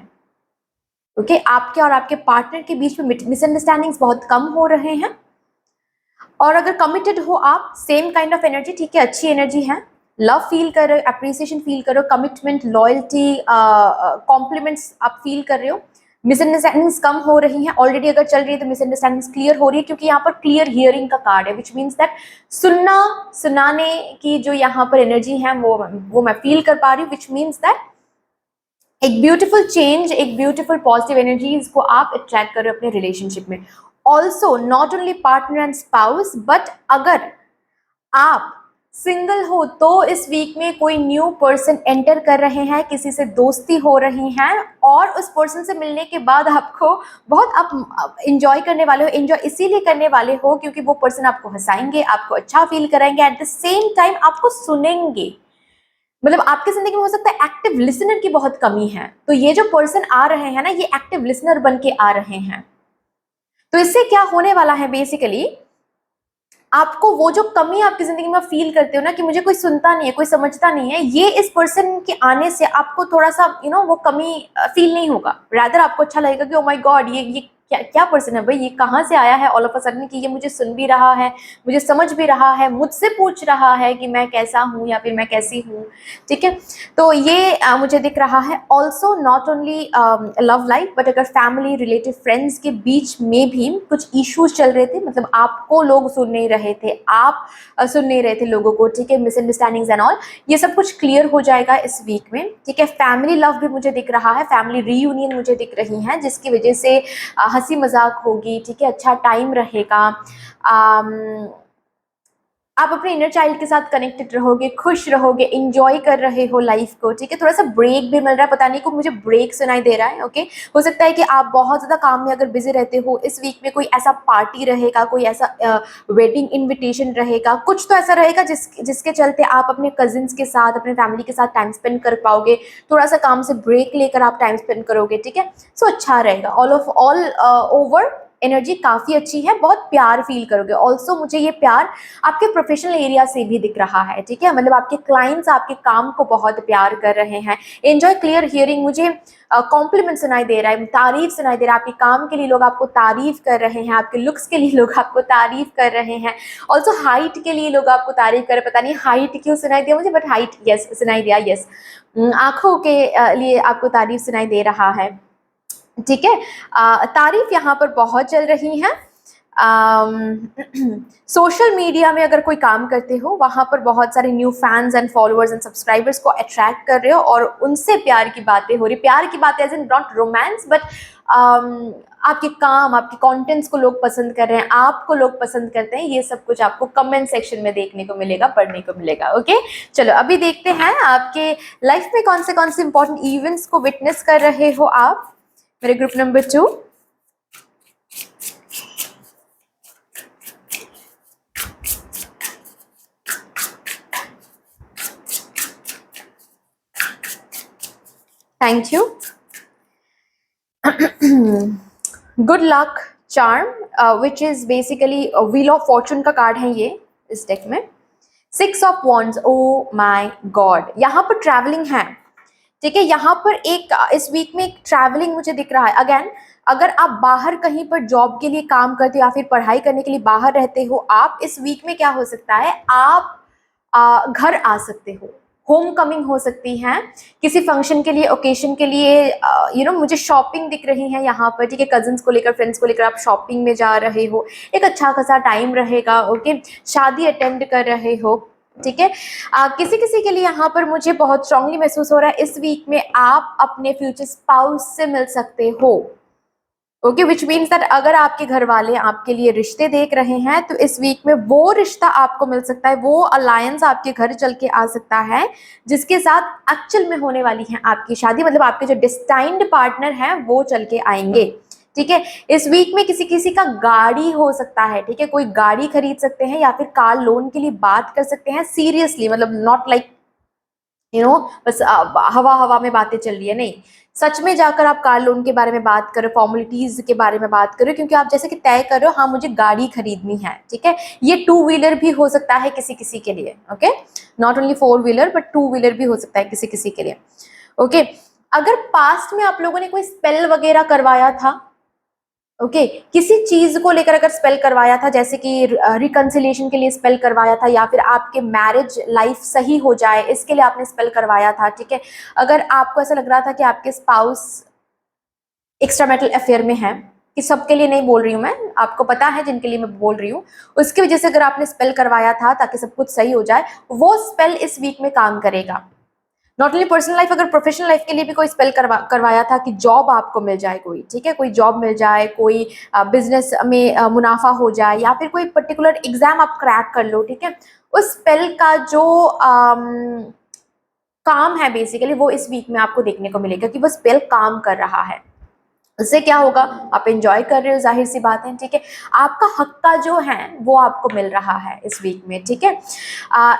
ओके। आपके और आपके पार्टनर के बीच में मिसअंडरस्टैंडिंग्स बहुत कम हो रहे हैं। और अगर कमिटेड हो आप, सेम काइंड ऑफ एनर्जी, ठीक है, अच्छी एनर्जी है, लव फील कर रहे हो, अप्रिसिएशन फील कर रहे हो, कमिटमेंट, लॉयल्टी, कॉम्प्लीमेंट्स आप फील कर रहे हो, मिसअंडरस्टैंडिंग्स कम हो रही हैं। ऑलरेडी अगर चल रही है तो मिसअंडरस्टैंडिंग्स क्लियर हो रही है, क्योंकि यहाँ पर क्लियर हियरिंग का कार्ड है, विच मीन्स दैट सुनना, सुनाने की जो यहाँ पर एनर्जी है वो मैं फील कर पा रही हूँ, विच मीन्स दैट एक ब्यूटीफुल चेंज, एक ब्यूटीफुल पॉजिटिव एनर्जीज को आप अट्रैक्ट कर रहे हो अपने रिलेशनशिप में। Also not only partner and spouse, but अगर आप सिंगल हो तो इस वीक में कोई न्यू पर्सन एंटर कर रहे हैं, किसी से दोस्ती हो रही है, और उस पर्सन से मिलने के बाद आपको बहुत आप इंजॉय करने वाले हो। इंजॉय इसीलिए करने वाले हो क्योंकि वो पर्सन आपको हंसाएंगे, आपको अच्छा फील कराएंगे, एट द सेम टाइम आपको सुनेंगे। मतलब आपकी जिंदगी में हो सकता है एक्टिव लिसनर की बहुत कमी है, तो ये जो पर्सन आ रहे हैं ना, ये एक्टिव लिसनर बन के आ रहे हैं। तो इससे क्या होने वाला है, बेसिकली आपको वो जो कमी आपकी जिंदगी में फील करते हो ना कि मुझे कोई सुनता नहीं है, कोई समझता नहीं है, ये इस पर्सन के आने से आपको थोड़ा सा वो कमी फील नहीं होगा। रादर आपको अच्छा लगेगा कि ओ माय गॉड, ये क्या क्या पर्सन है भाई, ये कहाँ से आया है ऑल ऑफ अ सडन, कि ये मुझे सुन भी रहा है, मुझे समझ भी रहा है, मुझसे पूछ रहा है कि मैं कैसा हूँ या फिर मैं कैसी हूँ, ठीक है। तो ये मुझे दिख रहा है। Also not only love life, but अगर फैमिली, रिलेटिव, फ्रेंड्स के बीच में भी कुछ इश्यूज चल रहे थे, मतलब आपको लोग सुन नहीं रहे थे, आप सुन नहीं रहे थे लोगों को, ठीक है, मिसअंडरस्टैंडिंग्स एंड ऑल, ये सब कुछ क्लियर हो जाएगा इस वीक में, ठीक है। फैमिली लव भी मुझे दिख रहा है, फैमिली रीयूनियन मुझे दिख रही है, जिसकी वजह से हंसी मजाक होगी, ठीक है, अच्छा टाइम रहेगा, आप अपने इनर चाइल्ड के साथ कनेक्टेड रहोगे, खुश रहोगे, इंजॉय कर रहे हो लाइफ को, ठीक है। थोड़ा सा ब्रेक भी मिल रहा है, पता नहीं को मुझे ब्रेक सुनाई दे रहा है, ओके। हो सकता है कि आप बहुत ज़्यादा काम में अगर बिजी रहते हो, इस वीक में कोई ऐसा पार्टी रहेगा, कोई ऐसा वेडिंग इन्विटेशन रहेगा, कुछ तो ऐसा रहेगा जिसके चलते आप अपने कजिन्स के साथ, अपने फैमिली के साथ टाइम स्पेंड कर पाओगे, थोड़ा सा काम से ब्रेक लेकर आप टाइम स्पेंड करोगे, ठीक है। सो अच्छा रहेगा, ऑल ओवर एनर्जी काफ़ी अच्छी है, बहुत प्यार फील करोगे। ऑल्सो मुझे ये प्यार आपके प्रोफेशनल एरिया से भी दिख रहा है, ठीक है, मतलब आपके क्लाइंट्स आपके काम को बहुत प्यार कर रहे हैं। एंजॉय क्लियर हियरिंग, मुझे कॉम्प्लीमेंट सुनाई दे रहा है, तारीफ सुनाई दे रहा है, आपके काम के लिए लोग आपको तारीफ कर रहे हैं, आपके लुक्स के लिए लोग आपको तारीफ कर रहे हैं, ऑल्सो हाइट के लिए लोग आपको तारीफ कर रहे हैं। पता नहीं हाइट क्यों सुनाई दिया मुझे, बट हाइट यस सुनाई दिया, यस। आँखों के लिए आपको तारीफ सुनाई दे रहा है, ठीक है। तारीफ यहाँ पर बहुत चल रही है, सोशल मीडिया में अगर कोई काम करते हो, वहाँ पर बहुत सारे new fans and followers and subscribers को अट्रैक्ट कर रहे हो और उनसे प्यार की बातें हो रही, प्यार की बातें as in not romance but आपके काम, आपके कंटेंट्स को लोग पसंद कर रहे हैं, आपको लोग पसंद करते हैं, ये सब कुछ आपको कमेंट सेक्शन में देखने को मिलेगा, पढ़ने को मिलेगा। ओके, चलो अभी देखते हैं आपके लाइफ में कौन से इंपॉर्टेंट इवेंट्स को विटनेस कर रहे हो आप, मेरे group number 2। Thank you. Good luck charm which is basically wheel of Fortune का कार्ड है ये इस डेक में। 6 of wands, oh my God, यहाँ पर ट्रैवलिंग है, ठीक है। यहाँ पर एक इस वीक में एक ट्रैवलिंग मुझे दिख रहा है। अगेन, अगर आप बाहर कहीं पर जॉब के लिए काम करते हो या फिर पढ़ाई करने के लिए बाहर रहते हो, आप इस वीक में क्या हो सकता है, आप घर आ सकते हो, होम कमिंग हो सकती है किसी फंक्शन के लिए, ओकेशन के लिए। मुझे शॉपिंग दिख रही है यहाँ पर, ठीक है। कजन्स को लेकर, फ्रेंड्स को लेकर आप शॉपिंग में जा रहे हो, एक अच्छा खासा टाइम रहेगा। ओके, शादी अटेंड कर रहे हो, ठीक है। किसी किसी के लिए यहाँ पर मुझे बहुत स्ट्रांगली महसूस हो रहा है इस वीक में आप अपने फ्यूचर स्पाउस से मिल सकते हो। ओके, विच मीन्स दैट अगर आपके घर वाले आपके लिए रिश्ते देख रहे हैं तो इस वीक में वो रिश्ता आपको मिल सकता है, वो अलायंस आपके घर चल के आ सकता है जिसके साथ एक्चुअल में होने वाली है आपकी शादी, मतलब आपके जो डिस्टाइंड पार्टनर हैं वो चल के आएंगे, ठीक है। इस वीक में किसी किसी का गाड़ी हो सकता है, ठीक है, कोई गाड़ी खरीद सकते हैं या फिर कार लोन के लिए बात कर सकते हैं सीरियसली, मतलब नॉट लाइक बस हवा हवा में बातें चल रही है, नहीं, सच में जाकर आप कार लोन के बारे में बात करो, फॉर्मेलिटीज के बारे में बात करो, क्योंकि आप जैसे कि तय कर रहे हो हाँ मुझे गाड़ी खरीदनी है, ठीक है। ये 2 व्हीलर भी हो सकता है किसी किसी के लिए, okay, not only 4 wheeler but 2 wheeler भी हो सकता है किसी किसी के लिए, ओके। अगर पास्ट में आप लोगों ने कोई स्पेल वगैरह करवाया था, ओके, किसी चीज को लेकर अगर स्पेल करवाया था, जैसे कि रिकंसिलिएशन के लिए स्पेल करवाया था या फिर आपके मैरिज लाइफ सही हो जाए इसके लिए आपने स्पेल करवाया था, ठीक है। अगर आपको ऐसा लग रहा था कि आपके स्पाउस एक्स्ट्रा मैरिटल अफेयर में है, कि सबके लिए नहीं बोल रही हूँ मैं, आपको पता है जिनके लिए मैं बोल रही हूँ, उसकी वजह से अगर आपने स्पेल करवाया था ताकि सब कुछ सही हो जाए, वो स्पेल इस वीक में काम करेगा। नॉट ओनली पर्सनल लाइफ, अगर प्रोफेशनल लाइफ के लिए भी कोई स्पेल करवाया था कि जॉब आपको मिल जाए कोई, ठीक है, कोई जॉब मिल जाए, कोई बिजनेस में मुनाफा हो जाए या फिर कोई पर्टिकुलर एग्जाम आप क्रैक कर लो, ठीक है, उस स्पेल का जो काम है बेसिकली वो इस वीक में आपको देखने को मिलेगा कि वो स्पेल काम कर रहा है। उससे क्या होगा, आप एंजॉय कर रहे हो, जाहिर सी बात है, ठीक है। आपका हक्का जो है वो आपको मिल रहा है इस वीक में, ठीक है।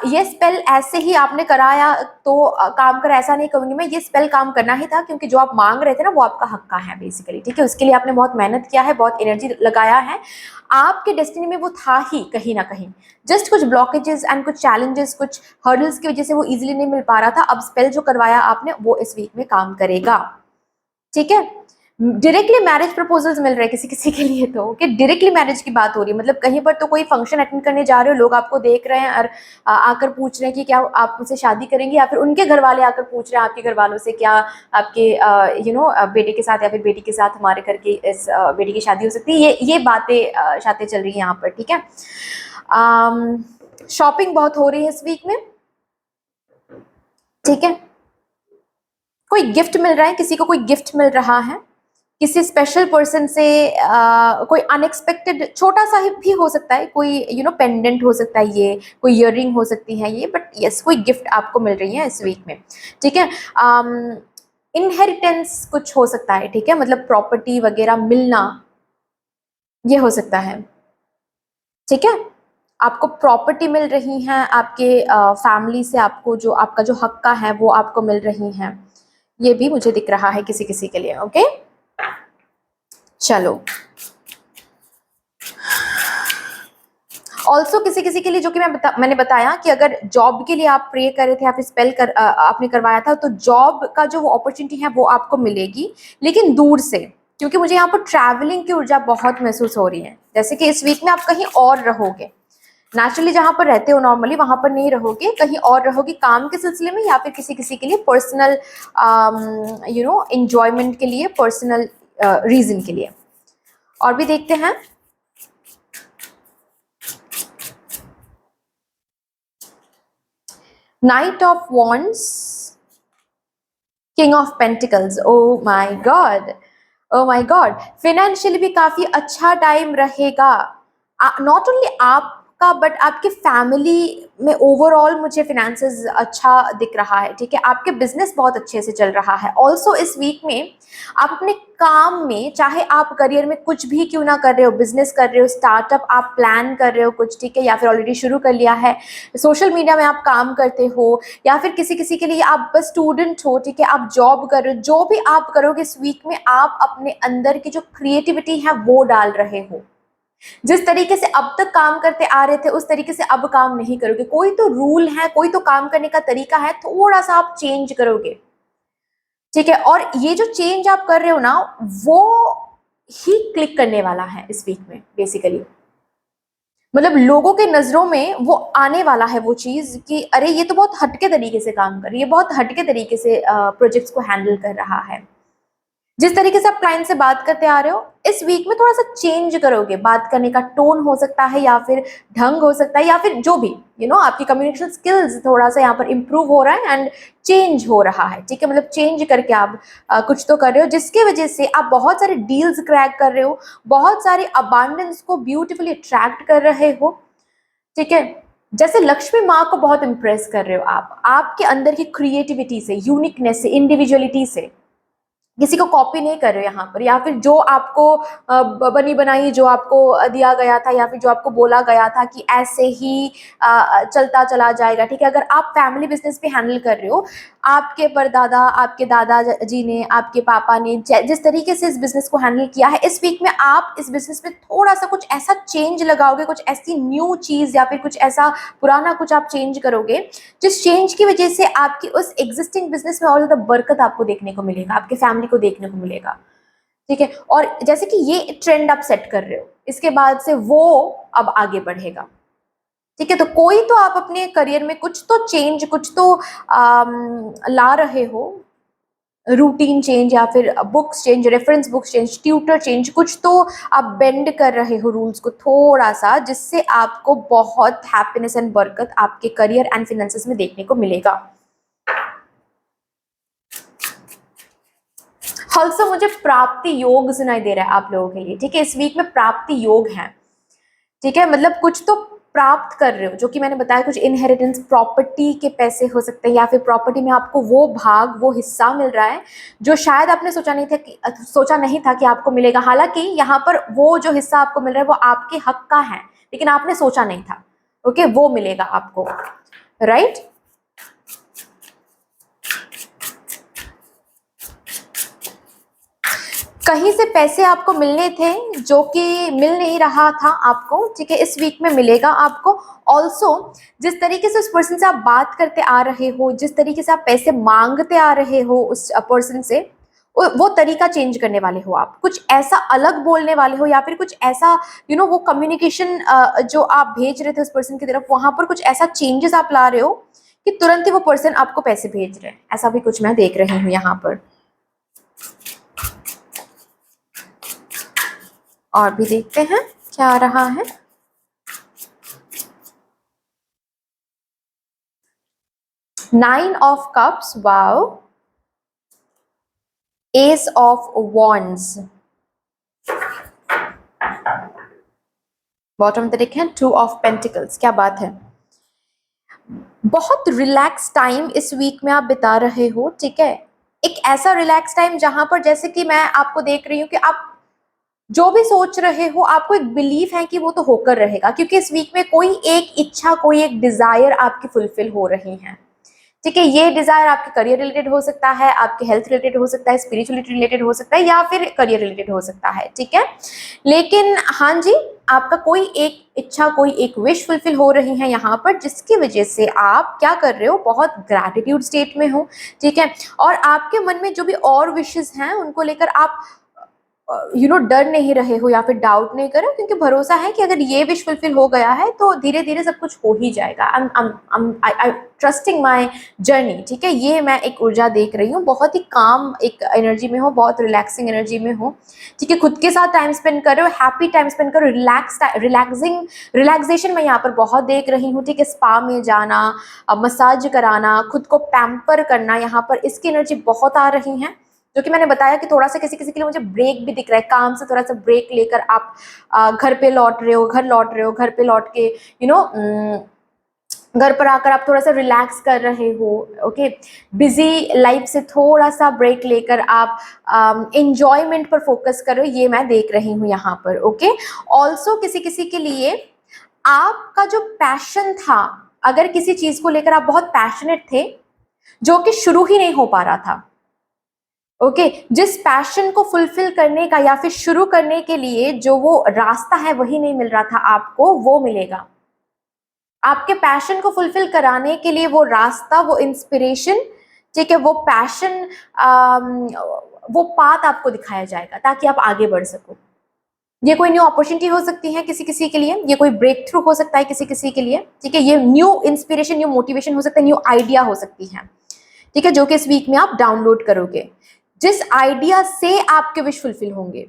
ये स्पेल ऐसे ही आपने कराया तो काम करा, ऐसा नहीं कहूँगी मैं, ये स्पेल काम करना ही था क्योंकि जो आप मांग रहे थे ना वो आपका हक्का है बेसिकली, ठीक है। उसके लिए आपने बहुत मेहनत किया है, बहुत एनर्जी लगाया है, आपके डेस्टिनी में वो था ही कहीं ना कहीं, जस्ट कुछ ब्लॉकेजेस एंड कुछ चैलेंजेस, कुछ हर्डल्स की वजह से वो इजीली नहीं मिल पा रहा था। अब स्पेल जो करवाया आपने वो इस वीक में काम करेगा, ठीक है। डायरेक्टली मैरिज प्रपोजल्स मिल रहे हैं किसी किसी के लिए, तो ओके, डायरेक्टली मैरिज की बात हो रही है, मतलब कहीं पर तो कोई फंक्शन अटेंड करने जा रहे हो, लोग आपको देख रहे हैं और आकर पूछ रहे हैं कि क्या आप मुझसे शादी करेंगे, या फिर उनके घर वाले आकर पूछ रहे हैं आपके घर वालों से क्या आपके बेटे के साथ या फिर बेटी के साथ हमारे घर की इस बेटी की शादी हो सकती है, ये बातें शादी चल रही है यहाँ पर, ठीक है। शॉपिंग बहुत हो रही है इस वीक में, ठीक है। कोई गिफ्ट मिल रहा है, किसी को कोई गिफ्ट मिल रहा है, किसी स्पेशल पर्सन से कोई अनएक्सपेक्टेड छोटा सा भी हो सकता है, कोई पेंडेंट हो सकता है, ये कोई इयररिंग हो सकती है ये, बट यस कोई गिफ्ट आपको मिल रही है इस वीक में, ठीक है। इनहेरिटेंस कुछ हो सकता है, ठीक है, मतलब प्रॉपर्टी वगैरह मिलना ये हो सकता है, ठीक है। आपको प्रॉपर्टी मिल रही है, आपके फैमिली से आपको जो आपका जो हक्का है वो आपको मिल रही है, ये भी मुझे दिख रहा है किसी किसी के लिए, ओके। चलो ऑल्सो किसी किसी के लिए जो कि मैंने बताया कि अगर जॉब के लिए आप प्रे कर रहे थे या फिर स्पेल आपने करवाया था, तो जॉब का जो अपॉर्चुनिटी है वो आपको मिलेगी, लेकिन दूर से, क्योंकि मुझे यहाँ पर ट्रैवलिंग की ऊर्जा बहुत महसूस हो रही है, जैसे कि इस वीक में आप कहीं और रहोगे, नेचुरली जहाँ पर रहते हो नॉर्मली वहाँ पर नहीं रहोगे, कहीं और रहोगे काम के सिलसिले में या फिर किसी किसी के लिए पर्सनल एंजॉयमेंट के लिए, पर्सनल रीजन के लिए। और भी देखते हैं, night of wands, king of pentacles. Oh my God, oh my God, financially भी काफी अच्छा टाइम रहेगा। नॉट ओनली आपका बट आपके फैमिली में ओवरऑल मुझे फिनेंसेस अच्छा दिख रहा है, ठीक है। आपके बिजनेस बहुत अच्छे से चल रहा है। ऑल्सो इस वीक में आप अपने काम में, चाहे आप करियर में कुछ भी क्यों ना कर रहे हो, बिजनेस कर रहे हो, स्टार्टअप आप प्लान कर रहे हो कुछ, ठीक है, या फिर ऑलरेडी शुरू कर लिया है, सोशल मीडिया में आप काम करते हो, या फिर किसी किसी के लिए आप बस स्टूडेंट हो, ठीक है, आप जॉब कर रहे हो, जो भी आप करोगे इस वीक में आप अपने अंदर की जो क्रिएटिविटी है वो डाल रहे हो। जिस तरीके से अब तक काम करते आ रहे थे उस तरीके से अब काम नहीं करोगे। कोई तो रूल है, कोई तो काम करने का तरीका है, थोड़ा सा आप चेंज करोगे, ठीक है। और ये जो चेंज आप कर रहे हो ना, वो ही क्लिक करने वाला है इस वीक में बेसिकली। मतलब लोगों के नजरों में वो आने वाला है वो चीज कि अरे ये तो बहुत हटके तरीके से काम कर रही है, बहुत हटके तरीके से प्रोजेक्ट्स को हैंडल कर रहा है। जिस तरीके से आप क्लाइंट से बात करते आ रहे हो इस वीक में थोड़ा सा चेंज करोगे। बात करने का टोन हो सकता है, या फिर ढंग हो सकता है, या फिर जो भी आपकी कम्युनिकेशन स्किल्स थोड़ा सा यहाँ पर इंप्रूव हो रहा है एंड चेंज हो रहा है, ठीक है। मतलब चेंज करके आप कुछ तो कर रहे हो जिसकी वजह से आप बहुत सारे डील्स क्रैक कर रहे हो, बहुत सारे अबांडेंस को ब्यूटीफुली अट्रैक्ट कर रहे हो, ठीक है। जैसे लक्ष्मी माँ को बहुत इंप्रेस कर रहे हो आप, आपके अंदर की क्रिएटिविटी से, यूनिकनेस से, इंडिविजुअलिटी से। किसी को कॉपी नहीं कर रहे हो यहाँ पर, या फिर जो आपको बनी बनाई जो आपको दिया गया था, या फिर जो आपको बोला गया था कि ऐसे ही चलता चला जाएगा, ठीक है। अगर आप फैमिली बिजनेस भी हैंडल कर रहे हो, आपके परदादा, आपके दादा जी ने, आपके पापा ने जिस तरीके से इस बिजनेस को हैंडल किया है, इस वीक में आप इस बिजनेस में थोड़ा सा कुछ ऐसा चेंज लगाओगे, कुछ ऐसी न्यू चीज या फिर कुछ ऐसा पुराना कुछ आप चेंज करोगे जिस चेंज की वजह से आपकी उस एग्जिस्टिंग बिजनेस में और ज्यादा बरकत आपको देखने को मिलेगा, आपके फैमिली को देखने को मिलेगा, ठीक है। और जैसे कि ये ट्रेंड आप सेट कर रहे हो, इसके बाद से वो अब आगे बढ़ेगा, ठीक है। तो कोई तो आप अपने करियर में कुछ तो चेंज, कुछ तो ला रहे हो, रूटीन चेंज, या फिर books change, reference books change, tutor change, कुछ तो आप बेंड कर रहे हो रूल्स को थोड़ा सा, जिससे आपको बहुत हैप्पीनेस एंड बरकत आपके करियर एंड फाइनेंसेस में देखने को मिलेगा। ऑल्सो मुझे प्राप्ति योग सुनाई दे रहा है आप लोगों के लिए, ठीक है। इस वीक में प्राप्ति योग है, ठीक है। मतलब कुछ तो प्राप्त कर रहे हो, जो कि मैंने बताया, कुछ इनहेरिटेंस, प्रॉपर्टी के पैसे हो सकते हैं, या फिर प्रॉपर्टी में आपको वो भाग, वो हिस्सा मिल रहा है जो शायद आपने सोचा नहीं था कि आपको मिलेगा। हालांकि यहाँ पर वो जो हिस्सा आपको मिल रहा है वो आपके हक का है, लेकिन आपने सोचा नहीं था, ओके, वो मिलेगा आपको, राइट। कहीं से पैसे आपको मिलने थे जो कि मिल नहीं रहा था आपको, ठीक है, इस वीक में मिलेगा आपको। ऑल्सो जिस तरीके से उस पर्सन से आप बात करते आ रहे हो, जिस तरीके से आप पैसे मांगते आ रहे हो उस पर्सन से, वो तरीका चेंज करने वाले हो आप, कुछ ऐसा अलग बोलने वाले हो, या फिर कुछ ऐसा वो कम्युनिकेशन जो आप भेज रहे थे उस पर्सन की तरफ, वहां पर कुछ ऐसा चेंजेस आप ला रहे हो कि तुरंत ही वो पर्सन आपको पैसे भेज रहे हैं। ऐसा भी कुछ मैं देख रही हूँ यहाँ पर। और भी देखते हैं क्या आ रहा है। Nine of cups, wow, S of wands, bottom तरीके हैं, टू ऑफ पेंटिकल्स। क्या बात है, बहुत रिलैक्स टाइम इस वीक में आप बिता रहे हो, ठीक है। एक ऐसा रिलैक्स टाइम जहां पर जैसे कि मैं आपको देख रही हूँ कि आप जो भी सोच रहे हो आपको एक बिलीफ है कि वो तो होकर रहेगा, क्योंकि इस वीक में कोई एक इच्छा, कोई एक डिजायर आपकी फुलफिल हो रही है, ठीक है। ये डिजायर आपके करियर रिलेटेड हो सकता है, आपके हेल्थ रिलेटेड हो सकता है, स्पिरिचुअलिटी रिलेटेड हो सकता है, या फिर करियर रिलेटेड हो सकता है, ठीक है। लेकिन हाँ जी, आपका कोई एक इच्छा, कोई एक विश फुलफिल हो रही है यहाँ पर, जिसकी वजह से आप क्या कर रहे हो, बहुत ग्रैटिट्यूड स्टेट में हो, ठीक है। और आपके मन में जो भी और विशेस हैं उनको लेकर आप डर नहीं रहे हो या फिर डाउट नहीं करो, क्योंकि भरोसा है कि अगर ये विश फुलफिल हो गया है तो धीरे धीरे सब कुछ हो ही जाएगा। आई ट्रस्टिंग माई जर्नी। ठीक है, ये मैं एक ऊर्जा देख रही हूँ, बहुत ही काम एक एनर्जी में हो, बहुत रिलैक्सिंग एनर्जी में हो। ठीक है, खुद के साथ टाइम स्पेंड करो, हैप्पी टाइम स्पेंड करो, रिलैक्सेशन मैं यहाँ पर बहुत देख रही हूँ। ठीक है, स्पा में जाना, मसाज कराना, खुद को पैम्पर करना, यहाँ पर इसकी एनर्जी बहुत आ रही है। जो कि मैंने बताया कि थोड़ा सा किसी किसी के लिए मुझे ब्रेक भी दिख रहा है, काम से थोड़ा सा ब्रेक लेकर आप घर पे लौट रहे हो, घर पे लौट के घर पर आकर आप थोड़ा सा रिलैक्स कर रहे हो। ओके, बिजी लाइफ से थोड़ा सा ब्रेक लेकर आप एंजॉयमेंट पर फोकस करो, ये मैं देख रही हूँ यहाँ पर। ओके, ऑल्सो किसी किसी के लिए आपका जो पैशन था, अगर किसी चीज को लेकर आप बहुत पैशनेट थे जो कि शुरू ही नहीं हो पा रहा था, ओके, जिस पैशन को फुलफिल करने का या फिर शुरू करने के लिए जो वो रास्ता है वही नहीं मिल रहा था आपको, वो मिलेगा। आपके पैशन को फुलफिल कराने के लिए वो रास्ता, वो इंस्पिरेशन, ठीक है, वो पैशन, वो पाथ आपको दिखाया जाएगा ताकि आप आगे बढ़ सको। ये कोई न्यू अपॉर्चुनिटी हो सकती है किसी किसी के लिए, ये कोई ब्रेक थ्रू हो सकता है किसी किसी के लिए। ठीक है, ये न्यू इंस्पिरेशन, न्यू मोटिवेशन हो सकता है, न्यू आइडिया हो सकती है। ठीक है, जो कि इस वीक में आप डाउनलोड करोगे, जिस आइडिया से आपके विश फुलफिल होंगे।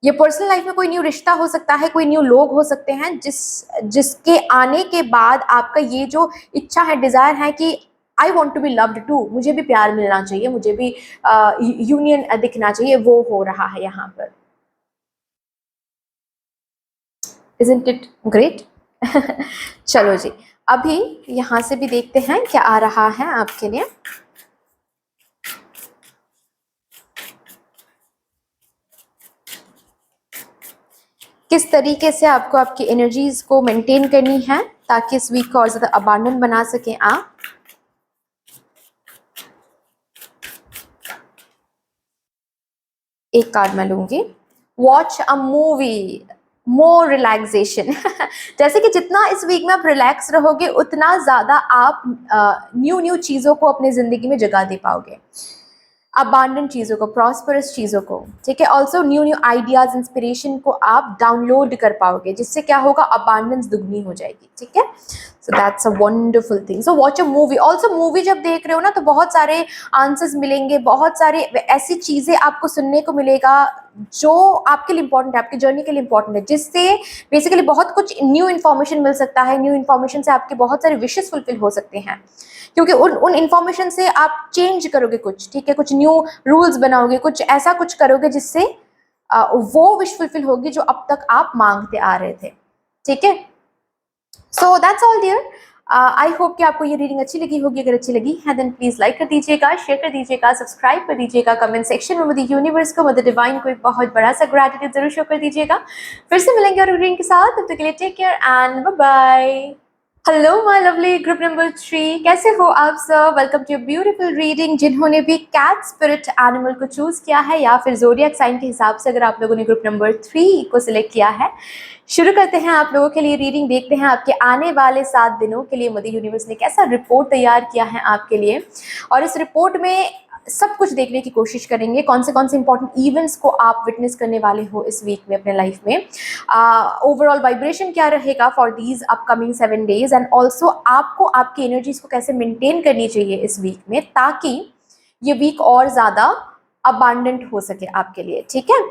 ये पर्सनल लाइफ में कोई न्यू रिश्ता हो सकता है, कोई न्यू लोग हो सकते हैं जिसके आने के बाद आपका ये जो इच्छा है, डिजायर है कि I want to be loved too, मुझे भी प्यार मिलना चाहिए, मुझे भी यूनियन दिखना चाहिए, वो हो रहा है यहाँ पर। Isn't it great? चलो जी, अभी यहाँ से भी देखते हैं क्या आ रहा है आपके लिए। किस तरीके से आपको आपकी एनर्जीज को मेंटेन करनी है ताकि इस वीक को और ज्यादा अबांडेंट बना सकें आप। एक कार्ड मैं लूंगी, watch a movie, more relaxation. जैसे कि जितना इस वीक में आप रिलैक्स रहोगे उतना ज्यादा आप न्यू न्यू चीजों को अपनी जिंदगी में जगह दे पाओगे, अबांडेंट चीज़ों को, प्रॉस्परस चीज़ों को। ठीक है, also new new ideas, inspiration को आप डाउनलोड कर पाओगे, जिससे क्या होगा, अबांडेंस दुगनी हो जाएगी। ठीक है, so that's a wonderful thing. So watch a movie, also movie जब देख रहे हो ना तो बहुत सारे आंसर्स मिलेंगे, बहुत सारे ऐसी चीज़ें आपको सुनने को मिलेगा जो आपके लिए इंपॉर्टेंट है, आपकी जर्नी के लिए इंपॉर्टेंट है, जिससे बेसिकली बहुत कुछ न्यू इन्फॉर्मेशन मिल सकता है। न्यू इन्फॉर्मेशन से आपके बहुत सारे विशेस फुलफिल हो सकते हैं, क्योंकि उन इन्फॉर्मेशन से आप चेंज करोगे कुछ। ठीक है, कुछ न्यू रूल्स बनाओगे, कुछ ऐसा कुछ करोगे जिससे वो विश फुलफिल होगी जो अब तक आप मांगते आ रहे थे। ठीक है, so that's all dear. I hope कि आपको ये रीडिंग अच्छी लगी होगी। अगर अच्छी लगी है देन प्लीज लाइक कर दीजिएगा, शेयर कर दीजिएगा, सब्सक्राइब कर दीजिएगा, कमेंट सेक्शन में मदर यूनिवर्स को, मदर डिवाइन को एक बहुत बड़ा सा ग्रेटिट्यूड जरूर शो कर दीजिएगा। फिर से मिलेंगे और रीडिंग के साथ, तब तक के लिए take care and bye bye. Hello my lovely group number 3, कैसे हो आप सब? Welcome to beautiful reading. जिन्होंने भी कैट स्पिरिट एनिमल को चूज किया है या फिर ज़ोडिएक साइन के हिसाब से अगर आप लोगों ने ग्रुप नंबर 3 को सिलेक्ट किया है, शुरू करते हैं आप लोगों के लिए रीडिंग। देखते हैं आपके आने वाले 7 दिनों के लिए मदर यूनिवर्स ने कैसा रिपोर्ट तैयार किया है आपके लिए, और इस रिपोर्ट में सब कुछ देखने की कोशिश करेंगे। कौन से इंपॉर्टेंट इवेंट्स को आप विटनेस करने वाले हो इस वीक में अपने लाइफ में, ओवरऑल वाइब्रेशन क्या रहेगा for these upcoming 7 days, and also आपको आपकी एनर्जीज को कैसे मेंटेन करनी चाहिए इस वीक में ताकि ये वीक और ज़्यादा अबांडेंट हो सके आपके लिए। ठीक है,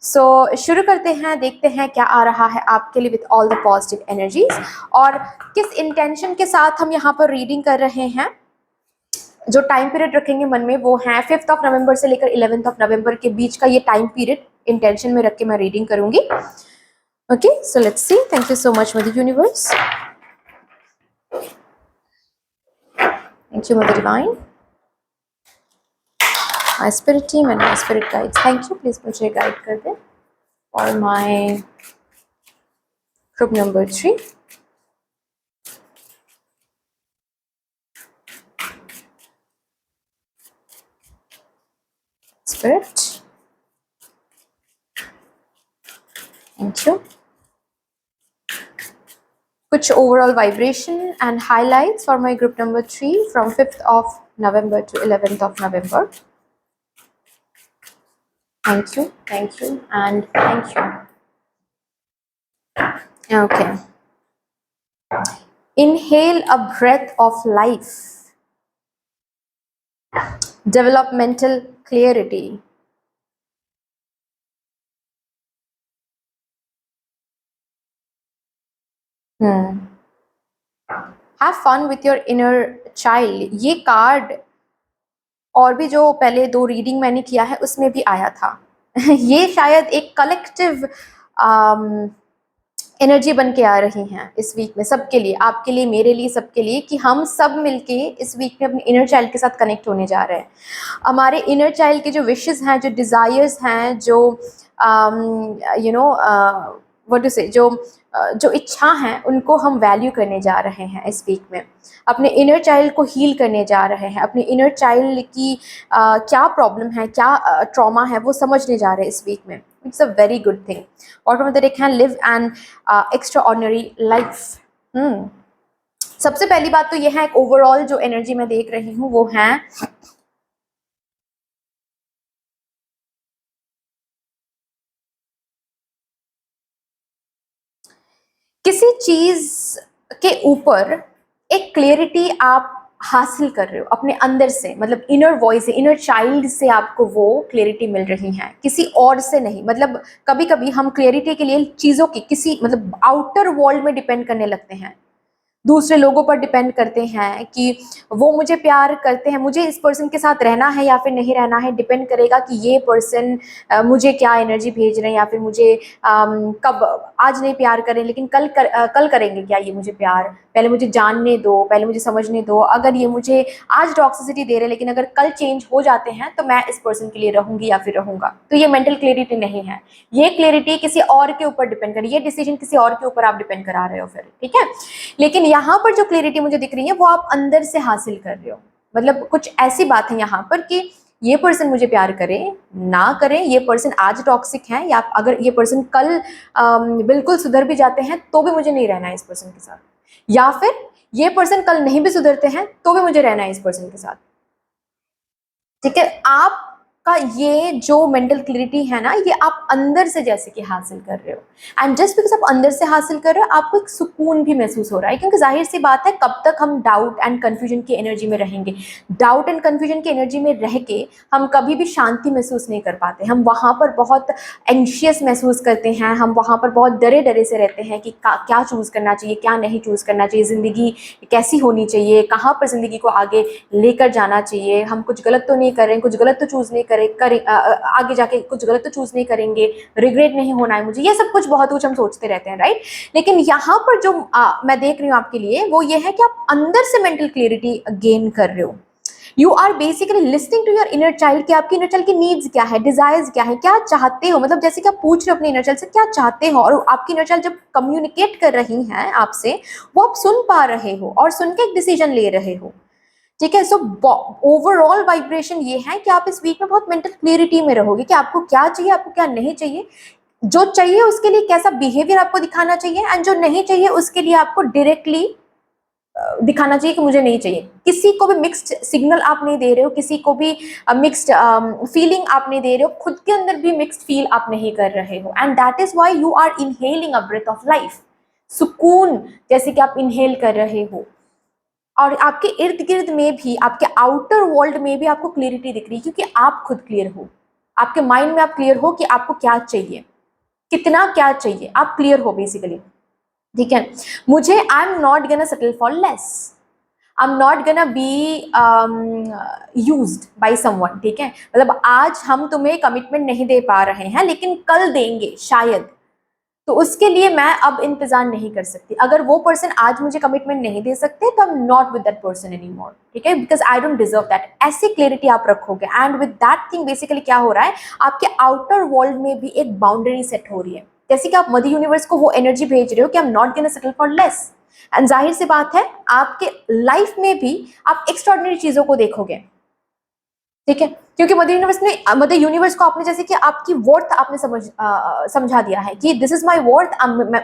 सो शुरू करते हैं, देखते हैं क्या आ रहा है आपके लिए with all the positive energies, और किस इंटेंशन के साथ हम यहाँ पर रीडिंग कर रहे हैं। जो टाइम पीरियड रखेंगे मन में वो है 5th ऑफ नवंबर से लेकर 11th ऑफ नवंबर के बीच का ये टाइम पीरियड इंटेंशन में रख के मैं रीडिंग करूंगी। Okay, so let's see. Thank you so much mother universe, thank you mother divine, my spirit team and my spirit guides, thank you. Please मुझे गाइड कर दें और my group number 3। Spirit, thank you. कुछ overall vibration and highlights for my group number 3 from 5th of November to 11th of November. Thank you, and thank you. Okay. Inhale a breath of life, developmental clarity. Hmm. Have fun with your inner child. ये कार्ड और भी जो पहले दो रीडिंग मैंने किया है उसमें भी आया था। ये शायद एक कलेक्टिव एनर्जी बन के आ रही हैं इस वीक में सबके लिए, आपके लिए, मेरे लिए, सबके लिए, कि हम सब मिलके इस वीक में अपने इनर चाइल्ड के साथ कनेक्ट होने जा रहे हैं। हमारे इनर चाइल्ड के जो विशेस हैं, जो डिज़ायर्स हैं, जो यू नो व्हाट टू से, जो इच्छा हैं, उनको हम वैल्यू करने जा रहे हैं इस वीक में। अपने इनर चाइल्ड को हील करने जा रहे हैं। अपने इनर चाइल्ड की क्या प्रॉब्लम है, क्या ट्रॉमा है, वो समझने जा रहे हैं इस वीक में। It's a very good thing. Bottom of the deck है live an extraordinary life. सबसे पहली बात तो यह है, एक ओवरऑल जो एनर्जी मैं देख रही हूँ वो है किसी चीज के ऊपर एक क्लियरिटी आप हासिल कर रहे हो अपने अंदर से, मतलब इनर वॉइस से, इनर चाइल्ड से आपको वो क्लियरिटी मिल रही है, किसी और से नहीं। मतलब कभी कभी हम क्लियरिटी के लिए चीज़ों की, किसी मतलब आउटर वर्ल्ड में डिपेंड करने लगते हैं, दूसरे लोगों पर डिपेंड करते हैं कि वो मुझे प्यार करते हैं, मुझे इस पर्सन के साथ रहना है या फिर नहीं रहना है, डिपेंड करेगा कि ये पर्सन मुझे क्या एनर्जी भेज रहे हैं, या फिर मुझे कब, आज नहीं प्यार करें लेकिन कल करेंगे क्या ये मुझे प्यार। पहले मुझे जानने दो, पहले मुझे समझने दो। अगर ये मुझे आज टॉक्सिसिटी दे रहे हैं लेकिन अगर कल चेंज हो जाते हैं तो मैं इस पर्सन के लिए रहूंगी या फिर रहूंगा। तो ये मेंटल क्लियरिटी नहीं है, ये क्लियरिटी किसी और के ऊपर डिपेंड कर, ये डिसीजन किसी और के ऊपर आप डिपेंड करा रहे हो फिर, ठीक है। लेकिन यहाँ पर जो क्लियरिटी मुझे दिख रही है वो आप अंदर से हासिल कर रहे हो। मतलब कुछ ऐसी बात है यहाँ पर कि ये पर्सन मुझे प्यार करे ना करे, ये पर्सन आज टॉक्सिक है, या अगर ये पर्सन कल बिल्कुल सुधर भी जाते हैं तो भी मुझे नहीं रहना है इस पर्सन के साथ, या फिर ये पर्सन कल नहीं भी सुधरते हैं तो भी मुझे रहना है इस पर्सन के साथ, ठीक है। आपका ये जो मेंटल क्लियरिटी है ना, ये आप अंदर से जैसे कि हासिल कर रहे हो, एंड जस्ट बिकॉज आप अंदर से हासिल कर रहे हो आपको एक सुकून भी महसूस हो रहा है, क्योंकि जाहिर सी बात है कब तक हम डाउट एंड कन्फ्यूजन की एनर्जी में रहेंगे। डाउट एंड कन्फ्यूजन की एनर्जी में रह के हम कभी भी शांति महसूस नहीं कर पाते, हम वहाँ पर बहुत एंशियस महसूस करते हैं, हम वहाँ पर बहुत डरे डरे से रहते हैं कि क्या चूज़ करना चाहिए, क्या नहीं चूज़ करना चाहिए, ज़िंदगी कैसी होनी चाहिए, कहाँ पर ज़िंदगी को आगे लेकर जाना चाहिए, हम कुछ गलत तो नहीं कर रहे हैं, कुछ गलत तो चूज़ नहीं करें आगे जाके कुछ गलत तो चूज़ नहीं करेंगे, रिग्रेट नहीं होना है मुझे, ये सब कुछ बहुत कुछ हम सोचते रहते हैं, राइट। लेकिन यहाँ पर जो मैं देख रही हूँ आपके लिए वो ये है कि आप अंदर से मेंटल क्लियरिटी गेन कर रहे हो। You are basically listening to your inner child कि आपकी इनर चाइल्ड की नीड्स क्या है, डिजायर्स क्या है, क्या चाहते हो। मतलब जैसे कि आप पूछ रहे हो अपने इनर चाइल्ड से क्या चाहते हो, और आपकी इनर चाइल्ड जब कम्युनिकेट कर रही हैं आपसे, वो आप सुन पा रहे हो और सुन के एक डिसीजन ले रहे हो, ठीक है। सो ओवरऑल वाइब्रेशन ये है कि आप इस वीक में बहुत मेंटल क्लियरिटी में रहोगे कि आपको क्या चाहिए, आपको क्या नहीं चाहिए, जो चाहिए उसके लिए कैसा बिहेवियर आपको दिखाना चाहिए, एंड जो नहीं चाहिए उसके लिए आपको डायरेक्टली दिखाना चाहिए कि मुझे नहीं चाहिए। किसी को भी मिक्स्ड सिग्नल आप नहीं दे रहे हो, किसी को भी मिक्स्ड फीलिंग आप नहीं दे रहे हो, खुद के अंदर भी मिक्स्ड फील आप नहीं कर रहे हो, and that is why you are inhaling a breath of life. सुकून जैसे कि आप इनहेल कर रहे हो, और आपके इर्द गिर्द में भी, आपके आउटर वर्ल्ड में भी आपको क्लियरिटी दिख रही है, क्योंकि आप खुद क्लियर हो, आपके माइंड में आप क्लियर हो कि आपको क्या चाहिए, कितना क्या चाहिए, आप क्लियर हो बेसिकली, ठीक है। मुझे I am not gonna settle for less, I am not gonna be used by someone, ठीक है। मतलब आज हम तुम्हें कमिटमेंट नहीं दे पा रहे हैं लेकिन कल देंगे शायद, तो उसके लिए मैं अब इंतजार नहीं कर सकती। अगर वो पर्सन आज मुझे कमिटमेंट नहीं दे सकते तो I am not with that person any more, ठीक है, because I don't deserve that. ऐसी क्लियरिटी आप रखोगे, and with that thing basically क्या हो रहा है, आपके आउटर वर्ल्ड में भी एक बाउंड्री सेट हो रही है, जैसे कि आप मदर यूनिवर्स को वो एनर्जी भेज रहे हो कि I am not gonna settle for less. And जाहिर सी बात है आपके लाइफ में भी आप एक्स्ट्रॉर्डिनरी चीजों को देखोगे, ठीक है, क्योंकि मदर यूनिवर्स को आपने जैसे कि आपकी वर्थ आपने समझा दिया है कि दिस इज माय वर्थ,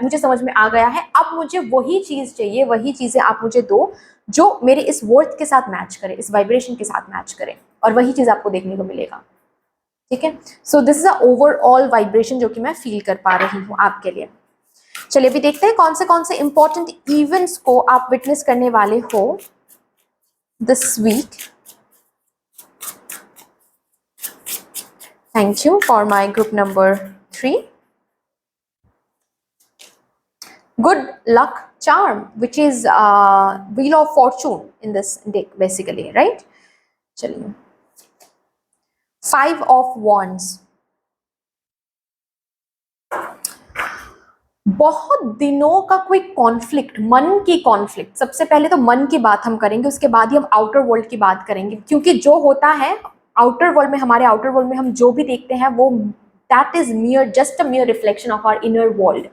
मुझे समझ में आ गया है, अब मुझे वही चीज चाहिए, वही चीजें आप मुझे दो जो मेरे इस वर्थ के साथ मैच करे, इस वाइब्रेशन के साथ मैच करे, और वही चीज आपको देखने को मिलेगा। ठीक है। So this is a overall vibration जो कि मैं फील कर पा रही हूँ आपके लिए। चलिए अभी देखते हैं कौन से इंपॉर्टेंट इवेंट्स को आप विटनेस करने वाले हो this week. Thank you for my group number 3। Good luck charm, which is wheel of fortune in this deck basically, right? चलिए 5 of wands। बहुत दिनों का कोई कॉन्फ्लिक्ट, मन की कॉन्फ्लिक्ट। सबसे पहले तो मन की बात हम करेंगे, उसके बाद ही हम आउटर वर्ल्ड की बात करेंगे, क्योंकि जो होता है आउटर वर्ल्ड में, हमारे आउटर वर्ल्ड में हम जो भी देखते हैं वो that is mere, just a mere reflection of our inner world.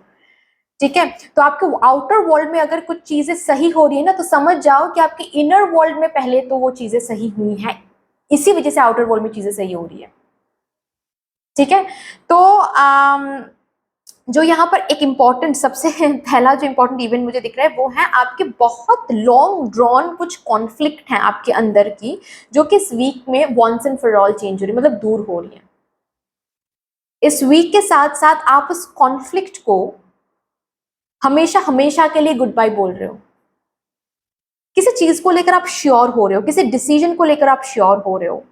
ठीक है, तो आपके आउटर वर्ल्ड में अगर कुछ चीजें सही हो रही है ना, तो समझ जाओ कि आपके इनर वर्ल्ड में पहले तो वो चीजें सही हुई हैं, इसी वजह से आउटर वर्ल्ड में चीजें सही हो रही है। ठीक है, तो जो यहाँ पर एक इम्पॉर्टेंट, सबसे पहला जो इम्पॉर्टेंट इवेंट मुझे दिख रहा है वो है आपके बहुत लॉन्ग ड्रॉन कुछ कॉन्फ्लिक्ट हैं आपके अंदर की, जो कि इस वीक में once and for all change हो रही है, मतलब दूर हो रही है। इस वीक के साथ साथ आप उस कॉन्फ्लिक्ट को हमेशा हमेशा के लिए गुड बाय बोल रहे हो। किसी चीज को लेकर आप श्योर हो रहे हो, किसी डिसीजन को लेकर आप श्योर हो रहे हो।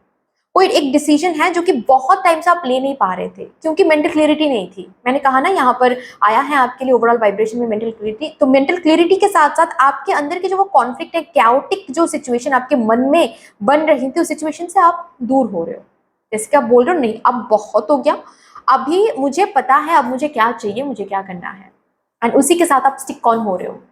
कोई एक डिसीजन है जो कि बहुत टाइम से आप ले नहीं पा रहे थे, क्योंकि मेंटल क्लियरिटी नहीं थी। मैंने कहा ना, यहाँ पर आया है आपके लिए ओवरऑल वाइब्रेशन में मेंटल क्लियरिटी। तो मेंटल क्लियरिटी के साथ साथ आपके अंदर के जो वो कॉन्फ्लिक्ट है, कैओटिक जो सिचुएशन आपके मन में बन रही थी, उस सिचुएशन से आप दूर हो रहे हो। जैसे कि आप बोल रहे हो, नहीं अब बहुत हो गया, अभी मुझे पता है अब मुझे क्या चाहिए, मुझे क्या करना है, एंड उसी के साथ आप स्टिक ऑन हो रहे हो।